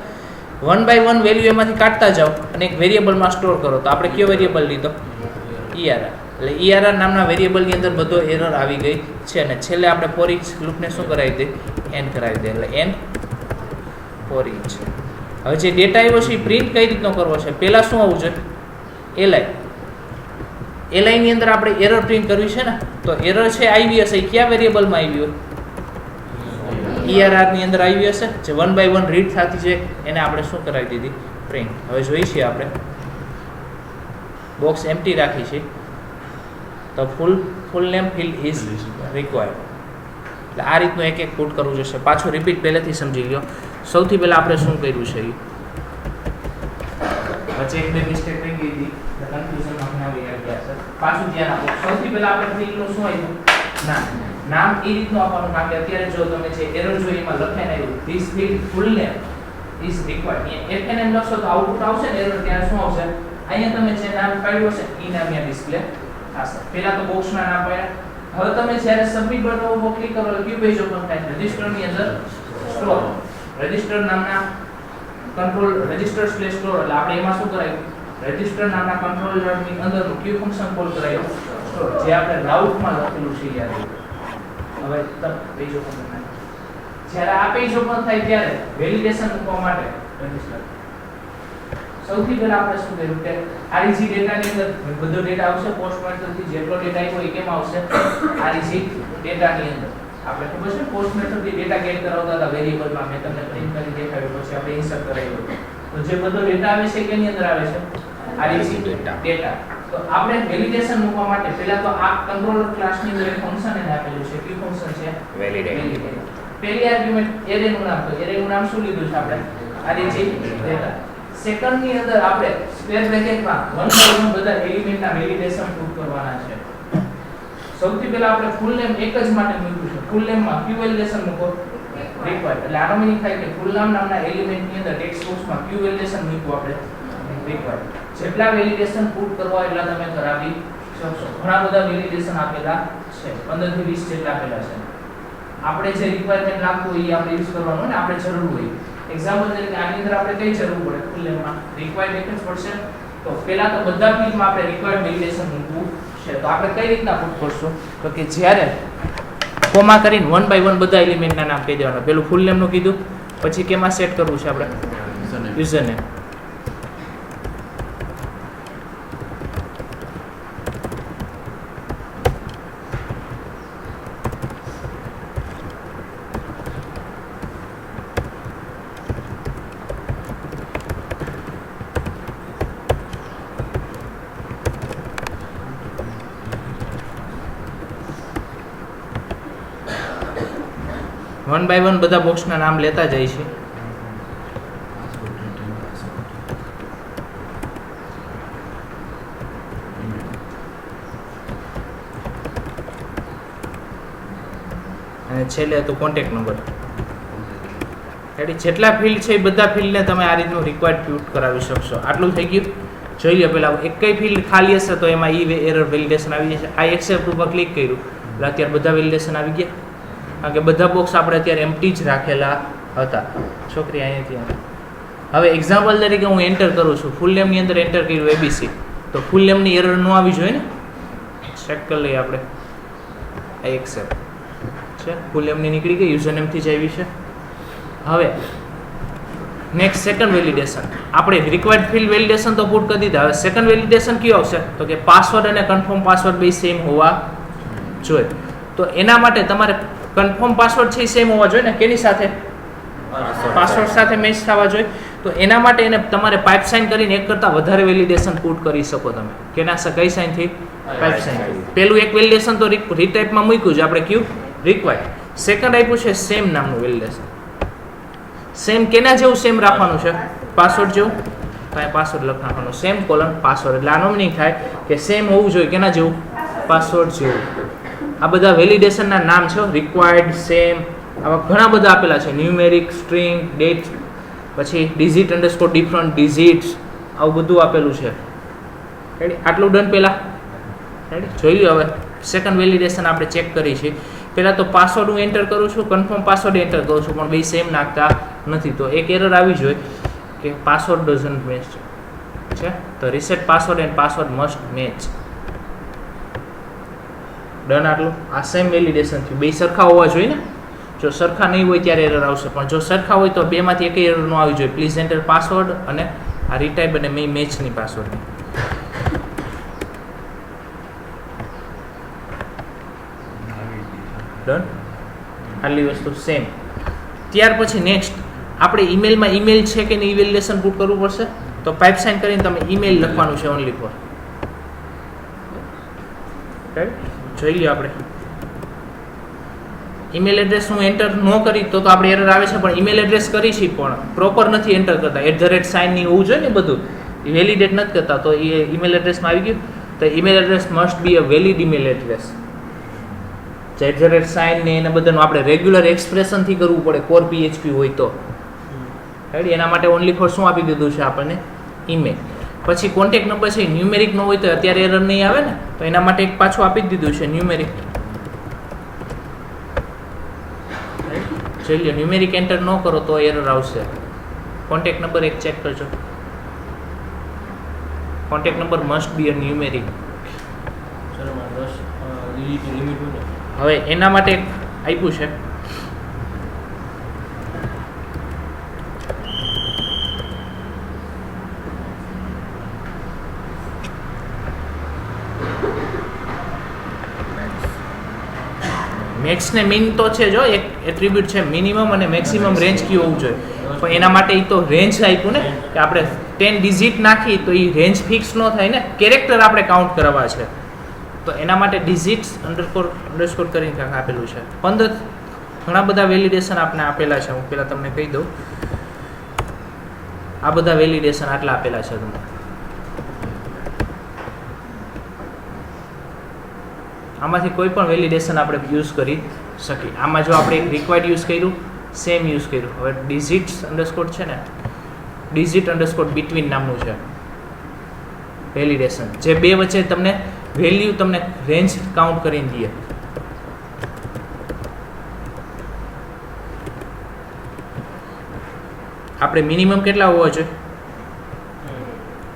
1 by 1 વેલ્યુ એમાંથી કાઢતા જાઓ અને એક વેરિયેબલમાં સ્ટોર કરો. તો આપણે કયો વેરિયેબલ લીધો? ER. એટલે ERR નામના વેરિયેબલની અંદર બધો એરર આવી ગઈ છે અને છેલ્લે આપણે ફોર ઇચ લૂપને શું કરાવી દે એન્ડ કરાવી દે એટલે એન્ડ ફોર ઇચ. હવે જે ડેટા આવ્યો છે એ પ્રિન્ટ કઈ રીતનો કરવો છે પહેલા શું આવવું જોઈએ li ની અંદર આપણે એરર પ્રિન્ટ કરવી છે ને તો એરર છે આવી હશે એ કયા વેરિયેબલમાં આવી હોય ERR ની અંદર આવી હશે જે 1 by 1 રીડ થતી છે એને આપણે શું કરાવી દીધી પ્રિન્ટ. હવે જોઈએ છીએ આપણે બોક્સ એમ્પ્ટી રાખી છે તો ફૂલ નેમ ફિલ્ડ ઇઝ રિક્વાયર્ડ. એટલે આ રીતનું એક એક પુટ કરવું જોઈશે. પાછું રિપીટ પહેલેથી સમજી લ્યો. સૌથી પહેલા આપણે શું કર્યું છે વચ્ચે એક બે મિસ્ટેક થઈ ગઈ હતી કન્ફ્યુઝનમાં ઘણા ગયા છે. પાછું ધ્યાન આપો. સૌથી પહેલા આપણે ફિલ્ડનું શું આવ્યું નામ એ રીતનું આપવાનું કારણ કે અત્યારે જો તમે જે એરર જો એમાં લખાઈને આવ્યું this field full name is required FNM લખશો તો આઉટપુટ આવશે ને એરર ત્યાં શું આવશે અહીંયા તમે જે નામ પાડ્યું હશે એ નામ અહીંયા ડિસ્પ્લે થશે. પહેલા તો બોક્સના નામ પાડ્યા. હવે તમે જ્યારે સબમિટ બટન ઉપર ક્લિક કરો એટલે ક્યુ પેજ ઓપન થાય રજિસ્ટરની અંદર સ્ટોર રજિસ્ટર નામના કંટ્રોલ રજિસ્ટર સ્લેશ સ્ટોર એટલે આપણે એમાં શું કરાયું રજિસ્ટર નામના કંટ્રોલરની અંદરનું ક્યુ ફંક્શન કોલ કરાયું સ્ટોર જે આપણે રાઉટમાં લખેલું છે યાદ. હવે પેજ ઓપન થાય જ્યારે આ પેજ ઓપન થાય ત્યારે વેલિડેશન મૂકવા માટે રજિસ્ટર સૌથી પહેલા આપણે શું કર્યું કે REG ડેટાની અંદર બધો ડેટા આવશે પોસ્ટ મેથડથી જેટલો ડેટા આવ્યો એ કેમ આવશે REG ડેટાની અંદર. આપણે ખબર છે પોસ્ટ મેથડથી ડેટા ગેટ કરાવતા હતા વેરિયેબલમાં મેં તમને પ્રિન્ટ કરી દેખાડ્યું પછી આપણે ઇન્સર્ટ કરાવ્યું તો જે બધો ડેટા આવે છે કેની અંદર આવે છે REG ડેટા. તો આપણે વેલિડેશન મૂકવા માટે પહેલા તો આ કંટ્રોલર ક્લાસની અંદર એક ફંક્શન એને આપેલું છે કયું ફંક્શન છે વેલિડેટ. પહેલી આર્ગ્યુમેન્ટ એરેનું નામ તો એરેનું નામ શું લીધું છે આપણે REG ડેટા. સેકન્ડ ની અંદર આપણે સ્ક્વેર બ્રેકેટમાં 1 by 1 બધા એલિમેન્ટના વેલિડેશન પુટ કરવાના છે. સૌથી પહેલા આપણે ફૂલ નેમ એક જ માટે મૂક્યું છે. ફૂલ નેમમાં ક્યુ વેલિડેશન મૂકો રિક્વાયર્ડ. એટલે આનો મીનિંગ થાય કે ફૂલ નામ નામના એલિમેન્ટની અંદર ટેક્સ્ટ બોક્સમાં ક્યુ વેલિડેશન મૂકવું આપણે રિક્વાયર્ડ. જેટલા વેલિડેશન પુટ કરવા એટલા તમે કરાવી શકશો. ઘણા બધા વેલિડેશન આપેલા છે 15 થી 20 જેટલા આપેલા છે. આપણે જે રિક્વાયરમેન્ટ લાગતું હોય એ આપણે યુઝ કરવાનું ને આપણે જરૂર હોય. એક્ઝામ્પલ તરીકે આની અંદર આપણે કઈ જરૂર પડે ફૂલ નેમમાં રિક્વાયર્ડ એક જ પડશે. તો પહેલા તો બધા ફિલ્ડમાં આપણે રિક્વાયર્ડ વેલિડેશન મૂકવું છે. તો આપણે કઈ રીતના પુટ કરશું તો કે જ્યારે કોમા કરીને 1 by 1 બધા એલિમેન્ટના નામ કહી દેવાના. પેલું ફૂલ નેમનું કીધું પછી કેમાં સેટ કરવું છે આપણે user name. One by one બધા બોક્સના નામ લેતા જાય છે. અને છેલ્લે તો કોન્ટેક્ટ નંબર. એટલે જેટલા ફિલ્ડ છે એ બધા ફિલ્ડને તમે આ રીતનું રિક્વાયર્ડ પુટ કરાવી શકશો. આટલું થઈ ગયું. જોઈ લો પહેલા એક કઈ ફિલ્ડ ખાલી હશે તો એમાં એરર વેલિડેશન આવી જશે. આ એક્સેપ્ટ ઉપર ક્લિક કર્યું એટલે અત્યારે બધા વેલિડેશન આવી ગયા. કારણ કે બધા બોક્સ આપણે અત્યારે એમ્પ્ટી જ રાખેલા હતા. છોકરી અહીંયાથી હવે એક્ઝામ્પલ તરીકે હું એન્ટર કરું છું ફૂલ નેમની અંદર એન્ટર કર્યું ABC તો ફૂલ નેમની એરર ન આવી જોઈએ ને. ચેક કરી લઈએ આપણે. આ એક્સેપ્ટ છે ફૂલ નેમની નીકળી ગઈ યુઝર નેમથી જ આવી છે. હવે નેક્સ્ટ સેકન્ડ વેલિડેશન આપણે રિક્વાયર્ડ ફિલ્ડ વેલિડેશન તો પુટ કરી દીધા. હવે સેકન્ડ વેલિડેશન કયું આવશે તો કે પાસવર્ડ અને કન્ફર્મ પાસવર્ડ બે સેમ હોવા જોઈએ. તો એના માટે તમારે કન્ફર્મ પાસવર્ડ છે એ સેમ હોવા જોઈએ ને કેની સાથે પાસવર્ડ સાથે મેચ થવા જોઈએ. તો એના માટે એને તમારે પાઇપ સાઇન કરીને એક કરતાં વધારે વેલિડેશન પુટ કરી શકો તમે. કેના કઈ સાઇનથી પાઇપ સાઇન. પેલું એક વેલિડેશન તો રીટાઈપમાં મૂક્યું છે આપણે ક્યુ રિક્વાયર્ડ. સેકન્ડ આપ્યું છે સેમ નામનું વેલિડેશન. સેમ કેના જેવું સેમ રાખવાનું છે પાસવર્ડ જેવું કાંઈ પાસવર્ડ લખવાનું સેમ કોલન પાસવર્ડ. એટલે આનો મીનિંગ થાય કે સેમ હોવું જોઈએ કેના જેવું પાસવર્ડ જેવું. આ બધા વેલિડેશનના નામ છે રિક્વાયર્ડ સેમ આવા ઘણા બધા આપેલા છે. ન્યુમેરિક સ્ટ્રિંગ ડેટ પછી ડિઝિટ અંડરસ્કોર ડિફરન્ટ ડિઝિટ્સ આવું બધું આપેલું છે. રેડી આટલું ડન પહેલાં રેડી જોઈ લો. હવે સેકન્ડ વેલિડેશન આપણે ચેક કરી છે. પહેલાં તો પાસવર્ડ હું એન્ટર કરું છું કન્ફર્મ પાસવર્ડ એન્ટર કરું છું પણ બે સેમ નાખતા નથી. તો એક એરર આવી જોઈએ કે પાસવર્ડ ડઝન્ટ મેચ છે. તો reset password and password must match. Done. આટલું આ સેમ વેલિડેશન થયું. બે સરખા હોવા જોઈએ ને. જો સરખા નહીં હોય ત્યારે એરર આવશે, પણ જો સરખા હોય તો બેમાંથી એક એરર ન આવી જોઈએ. પ્લીઝ એન્ટર પાસવર્ડ અને આ રીટાઈપ અને મેચની પાસવર્ડની. ડન. આટલી વસ્તુ સેમ. ત્યાર પછી નેક્સ્ટ આપણે ઈમેલમાં ઈમેલ છે કે નહીં વેલિડેશન પુટ કરવું પડશે. તો પાઇપ સાઇન કરીને તમે ઈમેલ લખવાનું છે ઓનલી ફોર. જોઈ લ્યો આપણે ઈમેલ એડ્રેસ હું એન્ટર ન કરી તો આપણે એરર આવે છે, પણ ઈમેલ એડ્રેસ કરી છે પણ પ્રોપર નથી એન્ટર કરતા. @ ની હોવું જોઈએ ને બધું, એ વેલિડેટ નથી કરતા. તો એ ઈમેલ એડ્રેસમાં આવી ગયું. તો email address must be a valid email address. જે @ ને એને બધાનું આપણે રેગ્યુલર એક્સપ્રેશનથી કરવું પડે, કોર PHP હોય તો. રાઈટ. એના માટે ઓનલી ફોર શું આપી દીધું છે આપણને? ઈમેલ. પછી કોન્ટેક્ટ નંબર છે ન્યુમેરિક ન હોય તો અત્યારે એરર નહીં આવે ને, તો એના માટે એક પાછું આપી જ દીધું છે ન્યુમેરિક. જોઈ લો, ન્યુમેરિક એન્ટર ન કરો તો એરર આવશે. કોન્ટેક્ટ નંબર એક ચેક કરજો. Contact number must be a numeric. હવે એના માટે એક આપ્યું છે મેક્સ ને મિન તો છે. જો એક એટ્રીબ્યુટ છે મિનિમમ અને મેક્સિમમ રેન્જ કી હોવું જોઈએ, પણ એના માટે એ તો રેન્જ આપ્યું ને કે આપણે 10 ડિજિટ નાખી તો એ રેન્જ ફિક્સ ન થાય ને, કેરેક્ટર આપણે કાઉન્ટ કરવા છે. તો એના માટે ડિજિટ્સ અંડરસ્કોર કરીને કાંઈક આપેલું છે. 15 ઘણા બધા વેલિડેશન આપણે આપેલા છે. હું પહેલાં તમને કહી દઉં, આ બધા વેલિડેશન આટલા આપેલા છે તમને. આમાંથી કોઈ પણ વેલિડેશન આપણે યુઝ કરી શકીએ. આમાં જો આપણે એક રિક્વાયર્ડ યુઝ કર્યું, સેમ યુઝ કર્યું. હવે ડિજિટ્સ અંડરસ્કોર છે ને, ડિજિટ અંડરસ્કોર બિટવીન નામનું છે વેલિડેશન, જે બે વચ્ચે તમને વેલ્યુ તમને રેન્જ કાઉન્ટ કરીને દે. આપણે મિનિમમ કેટલા હોવા જોઈએ?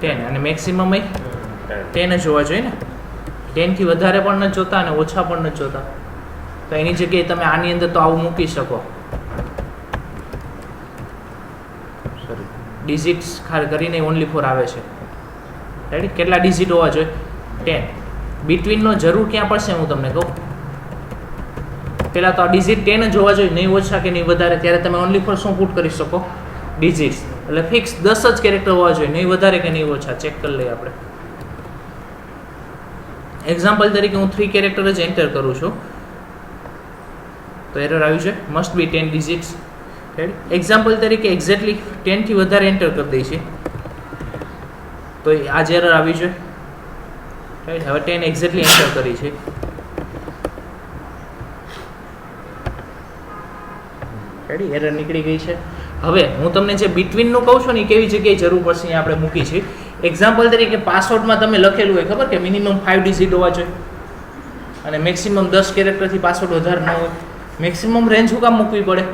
10 અને મેક્સિમમ 10 જ હોવા જોઈએ ને. 10 થી વધારે પણ નથી જોતા અને ઓછા પણ નથી જોતા. તો એની જગ્યાએ તમે આની અંદર તો આવું મૂકી શકો. ડિજિટ્સ કરીને ઓનલી ફોર આવે છે. રાઈટ. કેટલા ડિજિટ હોવા જોઈએ? 10. બિટવીનનો જરૂર ક્યાં પડશે હું તમને કહું. પહેલાં તો આ ડિજિટ 10 જ હોવા જોઈએ, નહીં ઓછા કે નહીં વધારે. ત્યારે તમે ઓનલી ફોર શું પુટ કરી શકો? ડિજિટ્સ. એટલે ફિક્સ 10 જ કેરેક્ટર હોવા જોઈએ, નહીં વધારે કે નહીં ઓછા. ચેક કરી લઈએ આપણે. એક્ઝામ્પલ તરીકે હું 3 કેરેક્ટર જ એન્ટર કરું છું તો એરર આવ્યું છે મસ્ટ બી 10 ડિજિટ્સ. એક્ઝામ્પલ તરીકે એક્ઝેક્ટલી 10 થી વધારે એન્ટર કરી દઈએ છીએ તો આ જ એરર આવી છે. રાઈટ. હવે 10 એક્ઝેક્ટલી એન્ટર કરી છે. રેડી. એરર નીકળી ગઈ છે. હવે હું તમને જે બિટવીનનું કહું છું ને એ કેવી જગ્યાએ જરૂર પડશે અહીંયા આપણે મૂકી છે. એક્ઝામ્પલ તરીકે પાસવર્ડમાં તમે લખેલું હોય ખબર કે મિનિમમ 5 ડિજિટ હોવા જોઈએ અને મેક્સિમમ 10 કેરેક્ટરથી પાસવર્ડ વધારે ન હોય. મેક્સિમમ રેન્જ શું કામ મૂકવી પડે?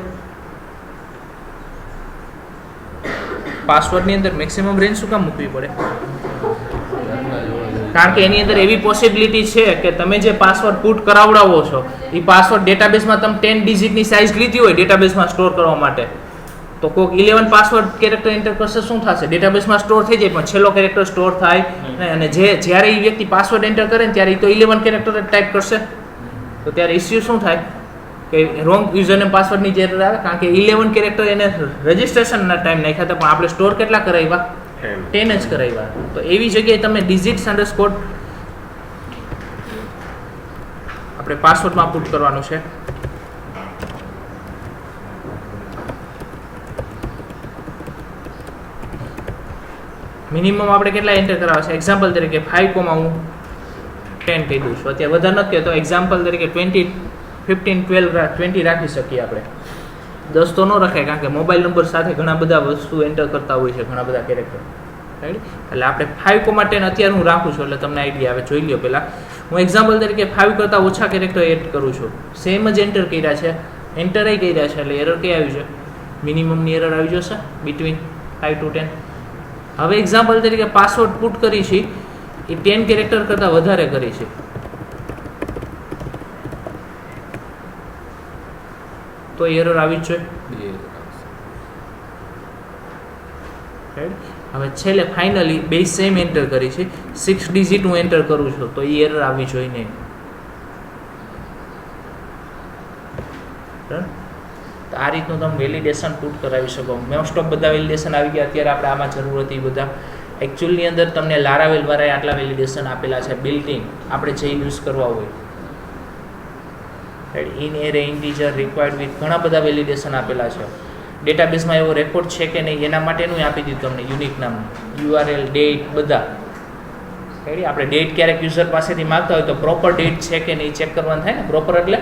પાસવર્ડની અંદર મેક્સિમમ રેન્જ શું કામ મૂકવી પડે? કારણ કે એની અંદર એવી પોસિબિલિટી છે કે તમે જે પાસવર્ડ પુટ કરાવડાવો છો એ પાસવર્ડ ડેટાબેઝમાં તમે 10 ડિજિટની સાઇઝ લીધી હોય ડેટાબેઝમાં સ્ટોર કરવા માટે, તો કોઈક 11 પાસવર્ડ કેરેક્ટર એન્ટર કરશે, શું થશે? ડેટાબેઝમાં સ્ટોર થઈ જાય પણ છેલ્લો કેરેક્ટર સ્ટોર થાય નહીં. અને જ્યારે એ વ્યક્તિ પાસવર્ડ એન્ટર કરે ને ત્યારે એ તો 11 કેરેક્ટર જ ટાઈપ કરશે. તો ત્યારે ઇસ્યુ શું થાય કે રોંગ યુઝરનેમ પાસવર્ડની જે એરર આવે, કારણ કે 11 કેરેક્ટર એને રજિસ્ટ્રેશનના ટાઈમ નાખ્યા હતા પણ આપણે સ્ટોર કેટલા કરાવ્યા? 10 જ કરાવ્યા. તો એવી જગ્યાએ તમે ડિજિટ્સ અંડરસ્કોર આપણે પાસવર્ડમાં પુટ કરવાનું છે. મિનિમમ આપણે કેટલા એન્ટર કરાવવા છે? એક્ઝામ્પલ તરીકે 5, હું 10 કહી દઉં છું. અત્યારે વધારે નથી કહેતો. એક્ઝામ્પલ તરીકે 20, 15, 12, 20 રાખી શકીએ આપણે. 10 તો ન રખાય કારણ કે મોબાઈલ નંબર સાથે ઘણા બધા વસ્તુ એન્ટર કરતા હોય છે, ઘણા બધા કેરેક્ટર. રાઈટ. એટલે આપણે 5, 10 અત્યારે હું રાખું છું એટલે તમને આઈડિયા આવે. જોઈ લો પહેલાં હું એક્ઝામ્પલ તરીકે 5 કરતાં ઓછા કેરેક્ટર એડ કરું છું. સેમ જ એન્ટર કર્યા છે, એન્ટર કર્યા છે એટલે એરર કઈ આવી છે? મિનિમમની એરર આવી જશે બિટવીન 5 to 10. હવે એક્ઝામ્પલ તરીકે પાસવર્ડ પુટ કરી છે એ 10 કેરેક્ટર કરતાં વધારે કરી છે. તો એરર આવી જ જોઈએ. બે આવશે. રાઈટ. હવે છેલ્લે ફાઇનલી બે સેમ એન્ટર કરી છે, 6 ડિજિટ હું એન્ટર કરું છું તો એ એરર આવી જોઈએ નહીં. તો આ રીતનું તમે વેલિડેશન પુટ કરાવી શકો. મોસ્ટ ઓફ બધા વેલિડેશન આવી ગયા અત્યારે આપણે આમાં જરૂર હતી બધા. એકચ્યુઅલની અંદર તમને લારાવેલ વાળાએ આટલા વેલિડેશન આપેલા છે બિલ્ટ ઇન, આપણે જે યુઝ કરવા હોય. Right. In array integer required with ઘણા બધા વેલિડેશન આપેલા છે. ડેટાબેઝમાં એવો રેકોર્ડ છે કે નહીં એના માટેનું આપી દીધું તમને યુનિક નામનું, URL ડેટ બધા. રાઈટ. આપણે ડેટ ક્યારેક યુઝર પાસેથી માંગતા હોય તો પ્રોપર ડેટ છે કે નહીં ચેક કરવાનું થાય ને. પ્રોપર એટલે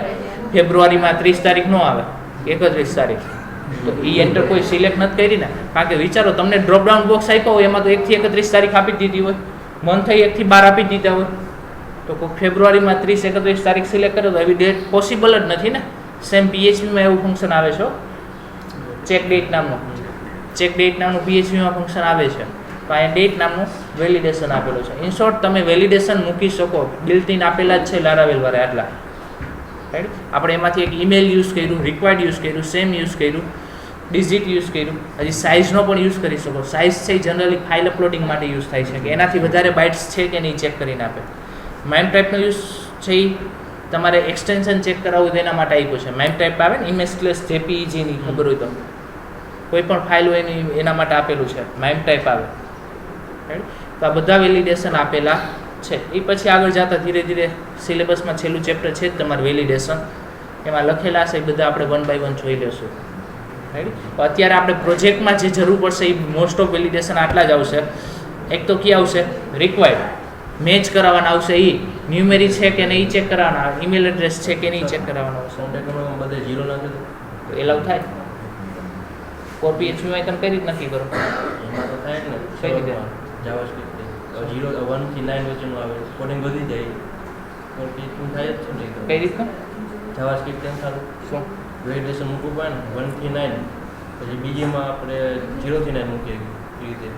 ફેબ્રુઆરીમાં 30 તારીખ ન આવે, 31 તારીખ, તો એ એન્ટર કોઈ સિલેક્ટ નથી કરી ને. કારણ કે વિચારો તમને ડ્રોપડાઉન બોક્સ આપ્યો હોય એમાં તો 1 થી 31 તારીખ આપી દીધી હોય, મંથ થઈ 1 થી 12 આપી દીધા હોય, તો કોઈ ફેબ્રુઆરીમાં 30 31 તારીખ સિલેક્ટ કરે તો એવી ડેટ પોસિબલ જ નથી ને. સેમ PHPમાં એવું ફંક્શન આવે છે, ચેક ડેટ નામનું. ચેક ડેટ નામનું PHPમાં ફંક્શન આવે છે. તો અહીંયા ડેટ નામનું વેલિડેશન આપેલું છે. ઇન શોર્ટ તમે વેલિડેશન મૂકી શકો, બિલ્ટ ઇન આપેલા જ છે લારાવેલ વાળા આટલા. રાઈટ. આપણે એમાંથી એક ઈમેલ યુઝ કર્યું, રિક્વાયર્ડ યુઝ કર્યું, સેમ યુઝ કર્યું, ડિજિટ યુઝ કર્યું, હજી સાઇઝનો પણ યુઝ કરી શકો. સાઇઝ છે જનરલી ફાઇલ અપલોડિંગ માટે યુઝ થાય છે કે એનાથી વધારે બાઇટ્સ છે કે નહીં ચેક કરીને આપે. મેમ ટાઈપનો યુઝ છે એ તમારે એક્સટેન્શન ચેક કરાવવું તો એના માટે આપ્યું છે. મેમ ટાઈપ આવે ને image/jpeg ની ખબર હોય તો કોઈ પણ ફાઇલ હોય એના માટે આપેલું છે, મેમ ટાઈપ આવે. રાઈટ. તો આ બધા વેલિડેશન આપેલા છે. એ પછી આગળ જતા ધીરે ધીરે સિલેબસમાં છેલ્લું ચેપ્ટર છે જ તમારું વેલિડેશન, એમાં લખેલા છે એ બધા આપણે 1 by 1 જોઈ લેશું. રાઈટ. તો અત્યારે આપણે પ્રોજેક્ટમાં જે જરૂર પડશે એ મોસ્ટ ઓફ વેલિડેશન આટલા જ આવશે. એક તો ક્યાં આવશે? રિક્વાયર્ડ, મેચ કરાવવાના આવશે, એ ન્યુમેરી છે કે નહીં ચેક કરાવવાના, ઈમેલ એડ્રેસ છે કે નહીં ચેક કરાવવાનો આવશે. કોન્ટેક્ટ નંબરમાં બધે 0 નાખે તો એલાવ થાય. કોર PHPમાં તમે કઈ રીતે નક્કી કરો? એમાં તો થાય જ ને. કઈ રીતે? જાવાસ્ક્રિપ્ટ 0 1 થી 9 વચ્ચેનું આવે, કોડિંગ વધી જાય, કોર PHP થાય જ છે ને. કઈ રીતનું? જાવાસ્ક્રિપ્ટ એમ સારું શું વેલિડેશન મૂકવું પડે ને 1 થી 9, પછી બીજીમાં આપણે 0 થી 9 મૂકીએ એ રીતે.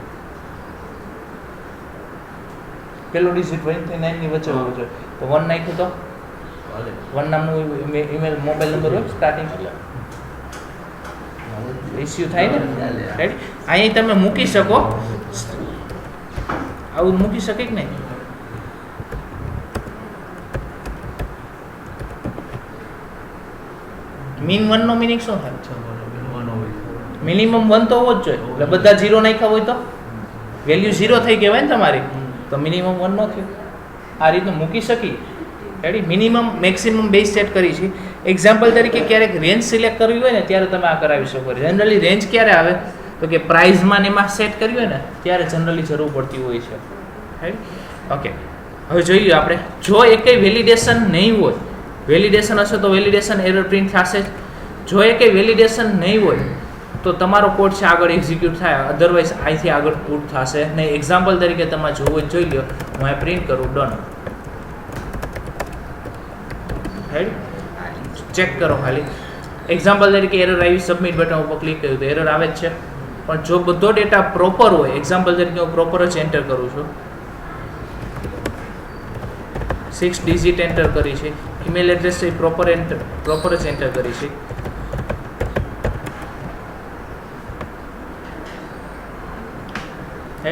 પેલો ડિજિટ 1 થી 9 ની વચ્ચે હોવો જોઈએ. તો 1 નાખ્યું તો હાલે 1 નામનું ઈમેલ મોબાઈલ નંબર હોય સ્ટાર્ટિંગ ઇસ્યુ થાય ને. રાઈટ. અહીં તમે મૂકી શકો, આવું મૂકી શકે કે નહીં? મીન 1 નો મિનિંગ શું થાય? મિનિમમ 1 તો હોવો જ જોઈએ. એટલે બધા 0 નાખ્યા હોય તો વેલ્યુ 0 થઈ કહેવાય ને તમારી, તો મિનિમમ 1 નો થયું. આ રીતનું મૂકી શકી. Ready. Minimum maximum base set કરી છે. એક્ઝામ્પલ તરીકે ક્યારેક રેન્જ સિલેક્ટ કરવી હોય ને ત્યારે તમે આ કરાવી શકો. જનરલી રેન્જ ક્યારે આવે તો કે પ્રાઇઝમાં ને એમાં સેટ કરવી હોય ને ત્યારે જનરલી જરૂર પડતી હોય છે. રાઈટ. ઓકે. હવે જોઈએ આપણે, જો એકેય વેલિડેશન નહીં હોય, વેલિડેશન હશે તો વેલિડેશન એરર પ્રિન્ટ થશે જ. જો એકેય વેલિડેશન નહીં હોય તો તમારો કોડ છે આગળ એક્ઝિક્યુટ થાય, અધરવાઇઝ અહીંથી આગળ પુટ થશે નહીં. એક્ઝામ્પલ તરીકે તમારે જોવું જોઈ લો, હું અહીં પ્રિન્ટ કરું, ડન. રાઈટ. ચેક કરો ખાલી. એક્ઝામ્પલ તરીકે એરર આવી, સબમિટ બટન ઉપર ક્લિક કર્યું તો એરર આવે જ છે. પણ જો બધો ડેટા પ્રોપર હોય, એક્ઝામ્પલ તરીકે હું પ્રોપર જ એન્ટર કરું છું, 6 ડિજિટ એન્ટર કરી છે, ઈમેલ એડ્રેસ છે પ્રોપર જ એન્ટર કરી છે.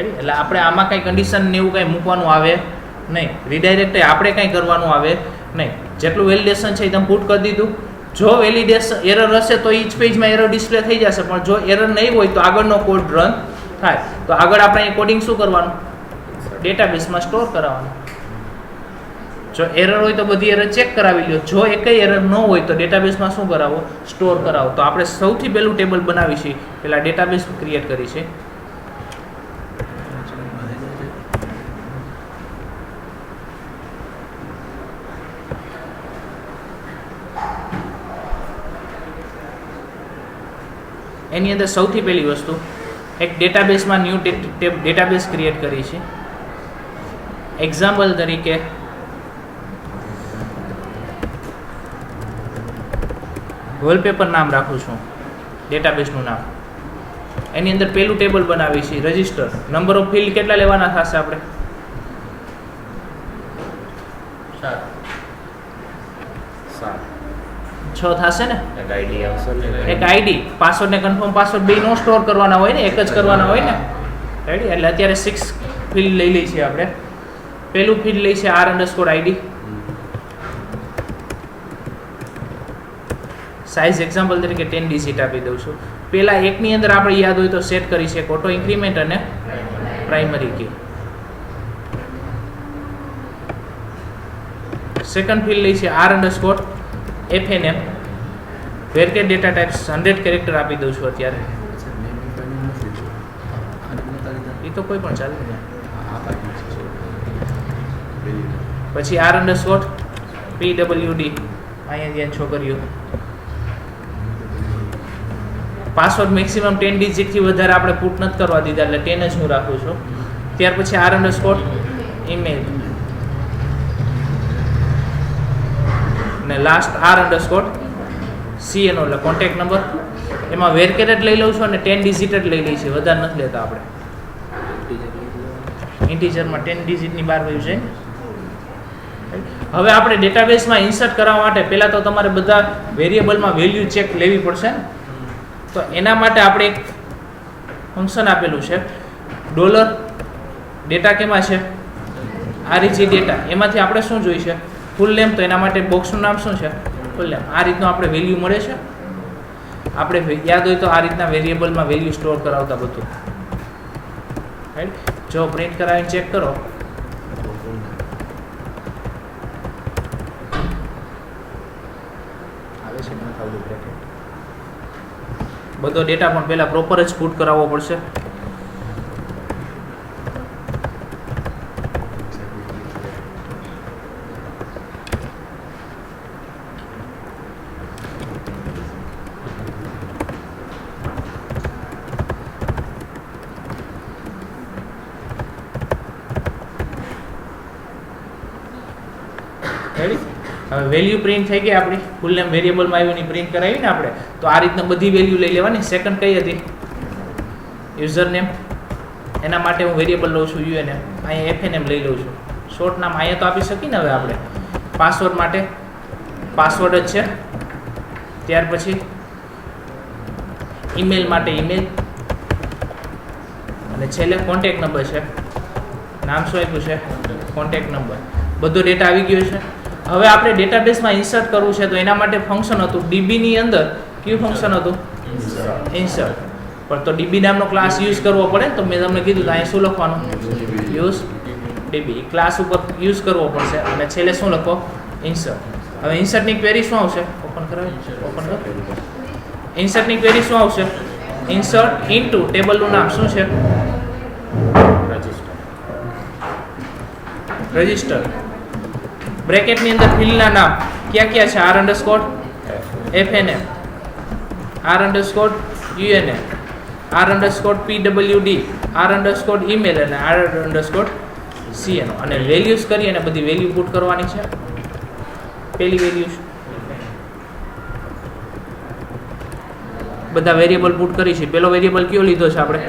એટલે આપણે આમાં કંઈ કન્ડિશન ને એવું કંઈ મૂકવાનું આવે નહીં. રીડાયરેક્ટ આપણે કંઈ કરવાનું આવે નહીં. જેટલું વેલિડેશન છે એ તમે પુટ કરી દીધું. જો વેલિડેશન એરર હશે તો એ જ પેજમાં એરર ડિસ્પ્લે થઈ જશે, પણ જો એરર નહીં હોય તો આગળનો કોડ રન થાય. તો આગળ આપણે અહીં કોડિંગ શું કરવાનું? ડેટાબેઝમાં સ્ટોર કરાવવાનું. જો એરર હોય તો બધી એરર ચેક કરાવી લો. જો એકેય એરર ન હોય તો ડેટાબેઝમાં શું કરાવો? સ્ટોર કરાવો. તો આપણે સૌથી પહેલું ટેબલ બનાવી છે, પહેલાં ડેટાબેઝ ક્રિએટ કરી છે. એની અંદર સૌથી પહેલી વસ્તુ એક ડેટાબેઝમાં ન્યૂ ડેટાબેઝ ક્રિએટ કરી છે. એક્ઝામ્પલ તરીકે વોલપેપર નામ રાખું છું, ડેટાબેઝનું નામ. એની અંદર પહેલું ટેબલ બનાવી છે રજિસ્ટર. નંબર ઓફ ફિલ્ડ કેટલા લેવાના થશે આપણે? 7. 6 થશે ને. એક આઈડી આવશે ને એક આઈડી, પાસવર્ડ ને કન્ફર્મ પાસવર્ડ બે નો સ્ટોર કરવાના હોય ને, એક જ કરવાના હોય ને. રાઈટ, એટલે અત્યારે 6 ફિલ્ડ લઈ લઈ છીએ આપણે. પહેલું ફિલ્ડ લઈ છે r_id. સાઇઝ એક્ઝામ્પલ તરીકે 10 ડિજિટ આપી દઉં છું. પહેલા એકની અંદર આપણે યાદ હોય તો સેટ કરી છે ઓટો ઇન્ક્રીમેન્ટ અને પ્રાઇમરી કી. સેકન્ડ ફિલ્ડ લઈ છે r_fnm. વેરકેટ ડેટા ટાઈપ્સ 100 કેરેક્ટર આપી દઉં છું અત્યારે. એ તો કોઈ પણ ચાલે ને. પછી r_pwd અહીંયા ધ્યાન છોકરીઓ. પાસવર્ડ મેક્સિમમ 10 ડિજિટથી વધારે આપણે પુટ નથી કરવા દીધા, એટલે 10 જ હું રાખું છું. ત્યાર પછી r_email અને લાસ્ટ r_cno એટલે કોન્ટેક્ટ નંબર. એમાં વેરકેટ જ લઈ લઉં છું અને 10 ડિજિટ જ લઈ લઈ છે, વધારે નથી લેતા આપણે. ઇન્ટીજરમાં 10 ડિજિટની બહાર વયું છે. હવે આપણે ડેટાબેઝમાં ઇન્સર્ટ કરવા માટે પહેલાં તો તમારે બધા વેરિયેબલમાં વેલ્યુ ચેક લેવી પડશે ને. તો એના માટે આપણે એક ફંક્શન આપેલું છે ડોલર. ડેટા કેમાં છે? reg data. એમાંથી આપણે શું જોઈશે? ફૂલ નેમ. તો એના માટે બોક્સનું નામ શું છે? ફૂલ નેમ. આ રીતનું આપણે વેલ્યુ મળે છે. આપણે યાદ હોય તો આ રીતના વેરિયેબલમાં વેલ્યુ સ્ટોર કરાવતા બધું. રાઈટ, જો પ્રિન્ટ કરાવીને ચેક કરો. આવે છે મને ખાવું બ્રેકેટ. બધો ડેટા પણ પહેલા પ્રોપર જ પુટ કરાવવો પડશે. હવે વેલ્યુ પ્રિન્ટ થઈ ગઈ આપણી. ફૂલ નેમ વેરિયેબલમાં આવ્યું ની પ્રિન્ટ કરાવી ને આપણે. તો આ રીતના બધી વેલ્યુ લઈ લેવાની. સેકન્ડ કઈ હતી? User name. એના માટે હું વેરિયેબલ લઉં છું unm. અહીંયા fnm લઈ લઉં છું. શોર્ટ નામ અહીંયા તો આપી શકીએ ને. હવે આપણે પાસવર્ડ માટે પાસવર્ડ જ છે. ત્યાર પછી ઈમેલ માટે ઈમેલ અને છેલ્લે કોન્ટેક્ટ નંબર છે. નામ શું આપ્યું છે? Contact number. બધો ડેટા આવી ગયો છે. હવે આપણે ડેટાબેઝમાં ઇન્સર્ટ કરવું છે તો એના માટે ફંક્શન હતું db ની અંદર. કયું ફંક્શન હતું? ઇન્સર્ટ. પણ તો db નામનો ક્લાસ યુઝ કરવો પડે તો મેં તમને કીધું તો અહીં શું લખવાનું? Use db. ક્લાસ ઉપર યુઝ કરવો પડશે અને છેલ્લે શું લખો? ઇન્સર્ટ. હવે ઇન્સર્ટની ક્વેરી શું આવશે? ઓપન કરાવી. ઓપન કરો. ઇન્સર્ટની ક્વેરી શું આવશે? ઇન્સર્ટ ઇનટુ ટેબલનું નામ શું છે? રજિસ્ટર. બ્રેકેટની અંદર ફિલ્ડના નામ ક્યાં ક્યાં છે? r_fnm, r_unm, r_pwd, r_email અને r_cno. અને વેલ્યુઝ કરી અને બધી વેલ્યુ પુટ કરવાની છે. પહેલી વેલ્યુ બધા વેરિયેબલ પુટ કરી છે. પહેલો વેરિયેબલ કયો લીધો છે આપણે?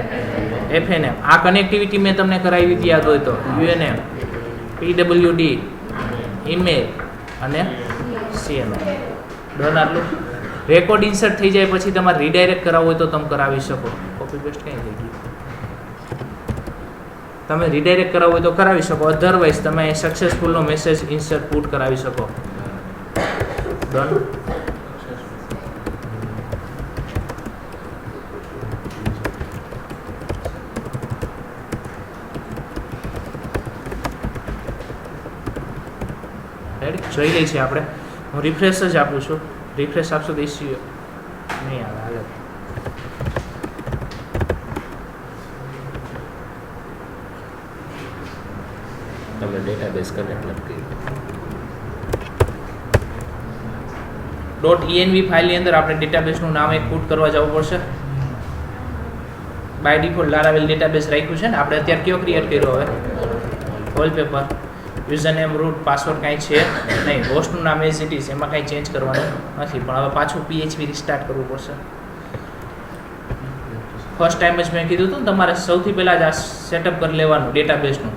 fnm. આ કનેક્ટિવિટી મેં તમને કરાવી હતી યાદ હોય તો. unm, pwd, ઈમેલ અને cno. ડન. આટલું. રેકોર્ડ ઇન્સર્ટ થઈ જાય પછી તમારે રીડાયરેક્ટ કરાવવું હોય તો તમે કરાવી શકો. કોપી પેસ્ટ ક્યાં થઈ ગયું? તમે રીડાયરેક્ટ કરાવવું હોય તો કરાવી શકો. અધરવાઇઝ તમે સક્સેસફુલનો મેસેજ ઇન્સર્ટ પુટ કરાવી શકો. ડન. જોઈ લઈ છે આપણે. હું રિફ્રેશ જ આપું છું. રિફ્રેશ આપશો તો ઇસ્યુ નહીં આવે. હાલે. તમે ડેટાબેઝ કનેક્ટ નથી કર્યું. .env ફાઇલની અંદર આપણે ડેટાબેઝનું નામ એક પુટ કરવા જવું પડશે. બાય ડિફોલ્ટ લારાવેલ ડેટાબેઝ રાખ્યું છે ને. આપણે અત્યારે કયો ક્રિએટ કર્યો? હવે વોલપેપર. યુઝરનેમ, રૂટ, પાસવર્ડ કાંઈ છે નહીં. હોસ્ટનું નામ એઝ ઇટ ઇઝ. એમાં કાંઈ ચેન્જ કરવાનું નથી. પણ હવે પાછું PHP રિસ્ટાર્ટ કરવું પડશે. ફર્સ્ટ ટાઈમ જ મેં કીધું હતું ને તમારે સૌથી પહેલાં જ આ સેટઅપ કરી લેવાનું ડેટાબેઝનું.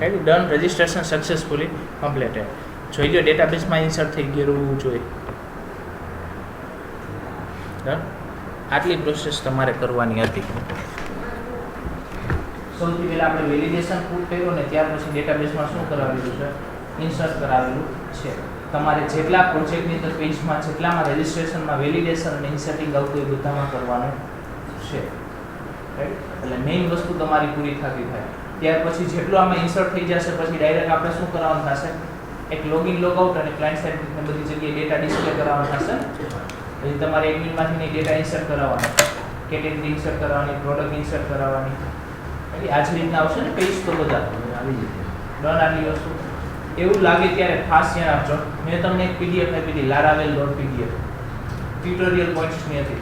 Right done registration successfully completed. જોઈ લો ડેટાબેઝમાં ઇન્સર્ટ થઈ ગયેલું જોઈએ. ડન. આટલી પ્રોસેસ તમારે કરવાની હતી. સૌથી પહેલા આપણે વેલિડેશન પૂર્ણ કર્યું ને ત્યાર પછી ડેટાબેઝમાં શું કરાવેલું છે? ઇન્સર્ટ કરાવેલું છે. તમારે જેટલા પ્રોજેક્ટની અંદર પેજમાં જેટલામાં રજિસ્ટ્રેશનમાં વેલિડેશન અને ઇન્સર્ટિંગ આવતું એ બધામાં કરવાનું છે. રાઈટ? એટલે મેઇન વસ્તુ તમારી પૂરી થતી થાય. ત્યાર પછી જેટલું આમાં ઇન્સર્ટ થઈ જશે પછી ડાયરેક્ટ આપણે શું કરવાનું થશે? એક લોગિન લોગઆઉટ અને ક્લાયન્ટ સાઇડની બધી જગ્યાએ ડેટા ડિસ્પ્લે કરવાનું થશે. પછી તમારે એડમિનમાંથી ડેટા ઇન્સર્ટ કરાવવાનો, કેટેગરી ઇન્સર્ટ કરવાની, પ્રોડક્ટ ઇન્સર્ટ કરાવવાની. એટલે આ જ રીતના આવશે ને પેજ તો બધા આવી જશે. ડન. આટલી વસ્તુ એવું લાગે ત્યારે ખાસ ધ્યાન આપજો. મેં તમને એક પીડીએફ આપી હતી, laravel.pdf ટ્યુટોરિયલ પોઈન્ટ્સની હતી.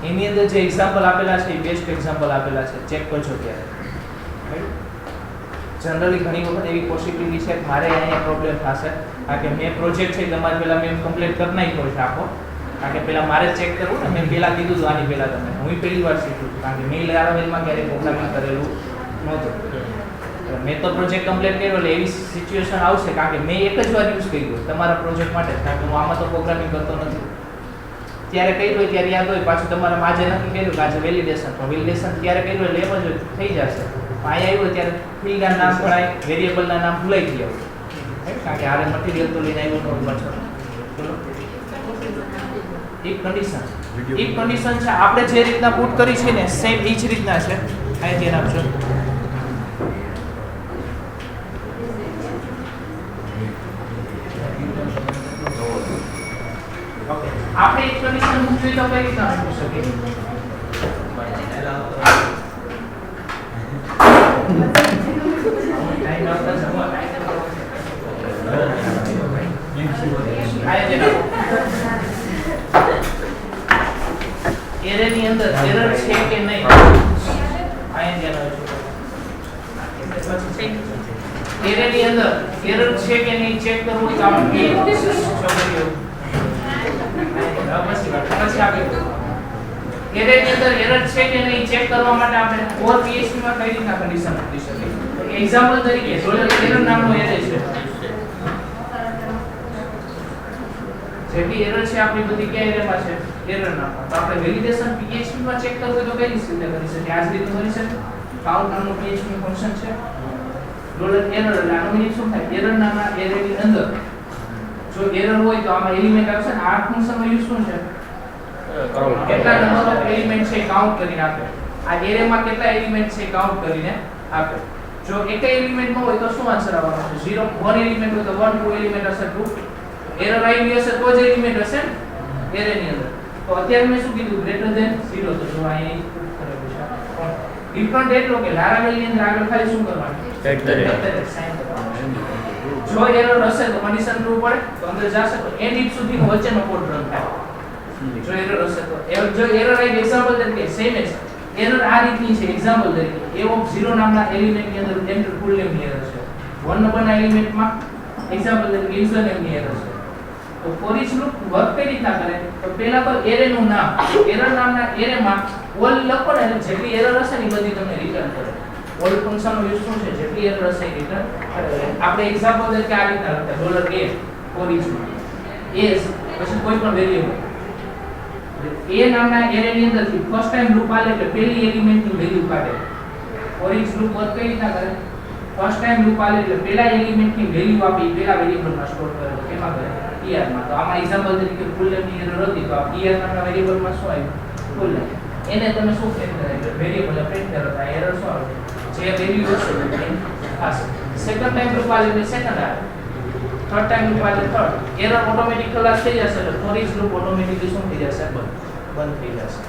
એની અંદર જે એક્ઝામ્પલ આપેલા છે એ બેસ્ટ એક્ઝામ્પલ આપેલા છે. ચેક કરજો ત્યારે. જનરલી ઘણી વખત એવી પોસિબિલિટી છે કે મારે અહીંયા પ્રોબ્લેમ થશે કારણ કે મેં પ્રોજેક્ટ છે તમારે પહેલાં મેં કમ્પ્લીટ કરી નાખ્યો છે આખો. કારણ કે પહેલાં મારે ચેક કરવું ને, મેં પહેલાં કીધું હતું આની પહેલાં તમને. હું પહેલી વાર શીખું છું કારણ કે મેં laravelમાં ક્યારેય પ્રોગ્રામિંગ કરેલું નહોતું. મેં તો પ્રોજેક્ટ કમ્પ્લીટ કર્યો એટલે એવી સિચ્યુએશન આવશે કારણ કે મેં એક જ વાર યુઝ કર્યું તમારા પ્રોજેક્ટ માટે કારણ કે હું આમાં તો પ્રોગ્રામિંગ કરતો નથી. ત્યારે કર્યું હોય ત્યારે યાદ હોય, પાછું તમારે આજે નથી કર્યું કે આજે વેલિડેશન, તો વેલિડેશન ત્યારે કર્યું એટલે એમ જ થઈ જશે. અહીંયા આવ્યું ત્યારે ફિલ્ડના નામ ભણાય, વેરિયેબલના નામ ભૂલાઈ ગયા હોય કારણ કે આરે મટીરિયલ તો લઈને આવ્યો નહોતો પાછળ. એક કન્ડિશન છે આપણે જે રીતના પુટ કરી છે ને સેમ એ જ રીતના છે. અહીં ધ્યાન આપજો. આપણે એક કન્ડિશન મૂકવી તો કઈ રીતના મૂકી શકીએ? એરર ની અંદર એરર છે કે નહીં એરર ની અંદર એરર છે કે નહીં ચેક કરવું હોય તો આપણે એરર ની અંદર એરર છે કે નહીં ચેક કરવા માટે આપણે કોર PHP માં કઈ રીતના કન્ડિશન મૂકી શકીએ? એક્ઝામ્પલ તરીકે એરર નામનો એરે છે. જેટલી એરર છે આપણી બધી કયા એરેમાં છે? એરર નામમાં. તો આપણે વેલિડેશન PHP માં ચેક કરવું હોય તો કઈ રીતે કરી શકીએ? આ જ રીતે કરી શકીએ. કાઉન્ટ નામનું PHP ફંક્શન છે. ડોલર એરર એટલે આનો મીનિંગ શું થાય? એરર નામના એરેની અંદર જો એરર હોય તો આમાં એલિમેન્ટ આવશે ને. આ ફંક્શનનો યુઝ શું છે? કેટલા નંબર ઓફ એલિમેન્ટ છે કાઉન્ટ કરીને આપે. આ એરેમાં કેટલા એલિમેન્ટ છે કાઉન્ટ કરીને આપે. જો એક એલિમેન્ટ ન હોય તો શું આન્સર આવવાનો છે? 0. 1 એલિમેન્ટ હોય તો 1, 2 એલિમેન્ટ હશે 2. એરર આવી હશે તો જ એલિમેન્ટ હશે ને એરે ની અંદર. તો અત્યારે મેં શું કીધું? Greater than 0. તો જો અહીં કરેલું છે ડિફરન્ટ એટલો કે laravel ની અંદર આગળ ખાલી શું કરવાનું? સાઇન કરવાનું. જો એરર હશે તો કન્ડિશન ટ્રુ પડે તો અંદર જશે તો એન્ડ ઇફ સુધીનો વચ્ચેનો કોડ રન થાય. જો એરર હશે તો જો એરર આવી એક્ઝામ્પલ તરીકે સેમ જ એરર આ રીતની છે. એક્ઝામ્પલ તરીકે a of 0 નામના એલિમેન્ટ ની અંદર એન્ટર ફૂલ નેમ ની એરર છે. 1 નંબરના એલિમેન્ટમાં એક્ઝામ્પલ તરીકે યુઝર નેમ ની એરર છે. તો ફોર ઈચ લૂપ વર્ક કઈ રીતના કરે? તો પહેલા તો એરે નું નામ, એરર નામના એરેમાં ઓલ લખો ને એટલે જેટલી એરર હશે ને બધી તમને રિટર્ન કરે. ઓલ ફંક્શનનો યુઝ શું છે? જેટલી એરર હશે એ રિટર્ન કરે. આપણે એક્ઝામ્પલ તરીકે આ રીતના લખતા $a ફોર ઈચ માં એસ પછી કોઈ પણ વેરિયેબલ a નામના એરેની અંદરથી ફર્સ્ટ ટાઈમ લૂપ આલે એટલે પહેલી એલિમેન્ટની વેલ્યુ કાઢે. ફોર ઈચ લૂપ વર્ક કઈ રીતના કરે? ફર્સ્ટ ટાઈમ લૂપ આલે એટલે પહેલા એલિમેન્ટની વેલ્યુ આપી પહેલા વેરિયેબલમાં સ્ટોર કરે. કેમાં કરે? ER માં. તો આમાં એક્ઝામ્પલ તરીકે ફૂલ નેમ ની એરર હતી તો ER નામના વેરિયેબલમાં શું આવ્યું? ફૂલ નેમ. એને તમે શું પ્રિન્ટ કરાય? વેરિયેબલ પ્રિન્ટ કરો તો એરર શું આવે? જે વેલ્યુ હશે એ થશે. સેકન્ડ ટાઈમ લૂપ આલે એટલે સેકન્ડ આવે. થર્ડ ટાઈમ લૂપ આલે થર્ડ. એરર ઓટોમેટિક ખલાસ થઈ જશે એટલે ફોર ઈચ લૂપ ઓટોમેટિકલી શું થઈ જશે? બંધ થઈ જશે.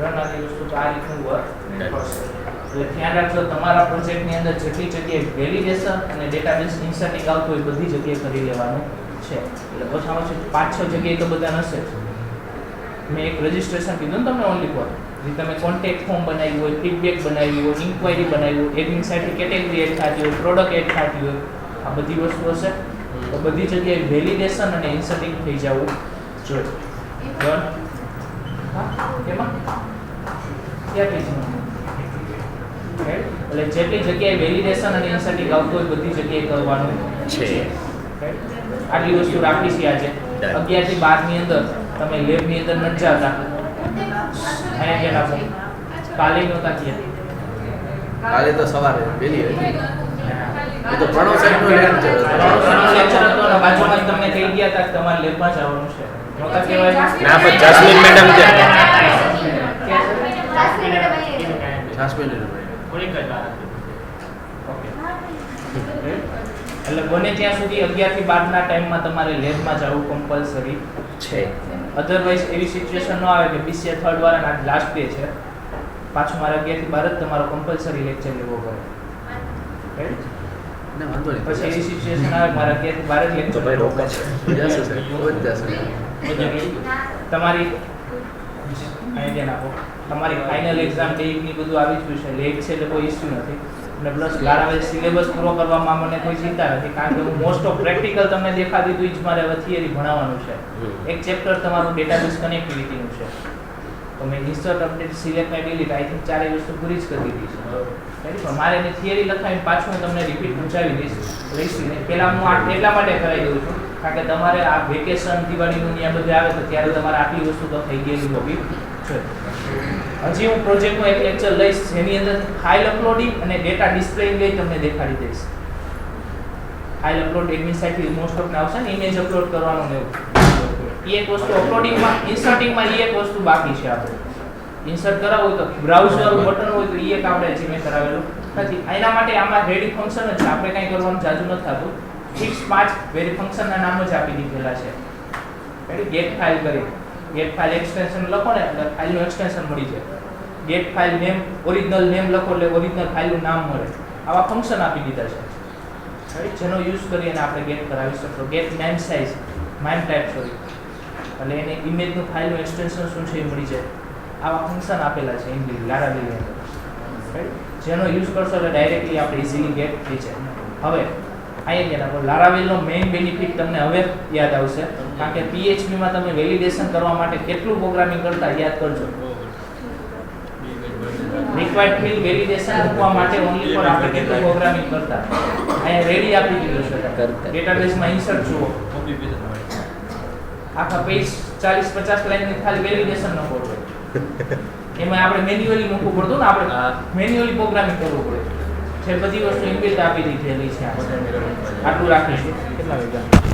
રન આની વસ્તુ તો આ રીતનું વર્ક કરશે. એટલે ધ્યાન રાખજો તમારા પ્રોજેક્ટની અંદર જેટલી જગ્યાએ વેલિડેશન અને ડેટાબેઝ ઇન્સર્ટિંગ આવતું હોય બધી જગ્યાએ કરી લેવાનું છે. એટલે ઓછામાં ઓછી 5-6 જગ્યાએ તો બધા હશે. મેં એક રજિસ્ટ્રેશન કીધું ને તમને ઓનલી ફોર તમે કોન્ટેક્ટ ફોર્મ બનાવ્યું હોય, ફીડબેક બનાવ્યું હોય, ઇન્ક્વાયરી બનાવ્યું હોય, એડમિન સાઇટની કેટેગરી એડ થતી હોય, પ્રોડક્ટ એડ થતી હોય, આ બધી વસ્તુ હશે તો બધી જગ્યાએ વેલિડેશન અને ઇન્સર્ટિંગ થઈ જવું જોઈએ. ડન. હા એમાં ક્યાં પેજમાં એટલે જેટલી જગ્યાએ વેલિડેશન અને ઇન્સર્ટિંગ આવતું હોય બધી જગ્યાએ કરવાનું છે. આટલી વસ્તુ રાખી છે આજે. 11 થી 12 ની અંદર તમે લેબની અંદર નથી જતા. અહીંયા ધ્યાન આપો. કાલે નહોતા ગયા. કાલે તો સવારે વહેલી હતી. એ તો પ્રણવ સાહેબનો લેક્ચર હતો. લેક્ચર હતો અને બાજુમાં જ તમને કહી ગયા હતા કે તમારે લેબમાં જવાનું છે. નહોતા કહેવાય? ના પણ જાસ્મીન મેડમ છે. જાસ્મીન ને ઓકે. એટલે બને ત્યાં સુધી 11 થી 12 ના ટાઈમમાં તમારે લેબમાં જવું કમ્પલસરી છે. અધરવાઇઝ એવી સિચ્યુએશન ન આવે કે BCA થર્ડ વાળાના આજ લાસ્ટ ડે છે પાછું મારે 11 થી 12 જ તમારો કમ્પલસરી લેક્ચર લેવો પડે. Right? ના વાંધો નહીં. પછી એવી સિચ્યુએશન આવે મારે 11 થી 12 જ તો લેક્ચર ભાઈ લેવો રોકા છે. જશે સાહેબ. રોજ જશે. તમારી અહીં ધ્યાન આપો. તમારી ફાઇનલ એક્ઝામ ડેટની બધું આવી જ ગયું છે. લેટ છે એટલે કોઈ ઇશ્યુ નથી. અને પ્લસ લારાવેલ સિલેબસ પૂરો કરવામાં મને કોઈ ચિંતા નથી કારણ કે હું મોસ્ટ ઓફ પ્રેક્ટિકલ તમને દેખાડી દીધું જ મારે હવે થિયરી ભણાવવાનું છે. એક ચેપ્ટર તમારું ડેટાબેઝ કનેક્ટિવિટીનું છે. તો મેં ઇન્સર્ટ અપડેટ સિલેક્ટ અને ડિલીટ આઈ થિંક ચારેય વસ્તુ પૂરી જ કરી દીધી છે. પણ મારે એની થિયરી લખાવીને પાછું હું તમને રિપીટ પૂછાવી દઈશ લઈશને. પહેલાં હું આ એટલા માટે કરાવી દઉં છું કારણ કે તમારે આ વેકેશન દિવાળીનું ત્યાં બધે આવે તો ત્યારે તમારે આટલી વસ્તુ તો થઈ ગયેલી હોવી છે. હજી હું પ્રોજેક્ટનો એક લેક્ચર લઈશ જેની અંદર ફાઇલ અપલોડિંગ અને ડેટા ડિસ્પ્લેઇંગ લઈ તમને દેખાડી દઈશ. ફાઇલ અપલોડ એડમિન સાઇટથી મોસ્ટ ઓફ આવશે ને ઇમેજ અપલોડ કરવાનું ને એવું. એ એક વસ્તુ અપલોડિંગમાં ઇન્સર્ટિંગમાં એ એક વસ્તુ બાકી છે આપણે. ઇન્સર્ટ કરાવવું હોય તો બ્રાઉઝર બટન હોય તો એ એક આપણે હજી મેં કરાવેલું નથી. એના માટે આમાં રેડી ફંક્શન જ છે. આપણે કંઈ કરવાનું જાજુ નથી થતું. ફિક્સ 5 વેરી ફંક્શનના નામ જ આપી દીધેલા છે. રેડી ગેટ ફાઇલ કરી ગેટ ફાઇલ એક્સટેન્શન લખો ને એટલે ફાઇલનું એક્સટેન્શન મળી જાય. Get file name original name લખો એટલે ઓરિજિનલ ફાઇલનું નામ મળે. આવા ફંક્શન આપી દીધા છે. રાઈટ જેનો યુઝ કરીને આપણે ગેટ કરાવી શકશો. Get name size mime type sorry એટલે એને ઇમેજનું ફાઇલનું એક્સટેન્શન શું છે એ મળી જાય. આવા ફંક્શન આપેલા છે ઇંગ્લિશ લારાવેલની અંદર. રાઈટ જેનો યુઝ કરશો એટલે ડાયરેક્ટલી આપણે ઇઝીલી ગેટ થઈ જાય. હવે અહીંયા ગયા લારાવેલનો મેઇન બેનિફિટ તમને હવે યાદ આવશે કારણ કે PHPમાં તમે વેલિડેશન કરવા માટે કેટલું પ્રોગ્રામિંગ કરતા યાદ કરજો. રિક્વાયર્ડ ફીલ્ડ વેલિડેશન મૂકવા માટે ઓન્લી ફોર આપણે કેટલું પ્રોગ્રામિંગ કરતા. અહીંયા રેડી આપી દીધું છે. ડેટાબેઝમાં ઇન્સર્ટ જુઓ આખા પેજ 40-50 લાઈનની ખાલી વેલિડેશન ન પડે. એમાં આપણે મેન્યુઅલી મૂકવું પડતું ને આપણે મેન્યુઅલી પ્રોગ્રામિંગ કરવું પડે. છે બધી વસ્તુ ઇનબિલ્ટ આપી દીધેલી છે. આટલું રાખીશું. કેટલા વાગ્યા?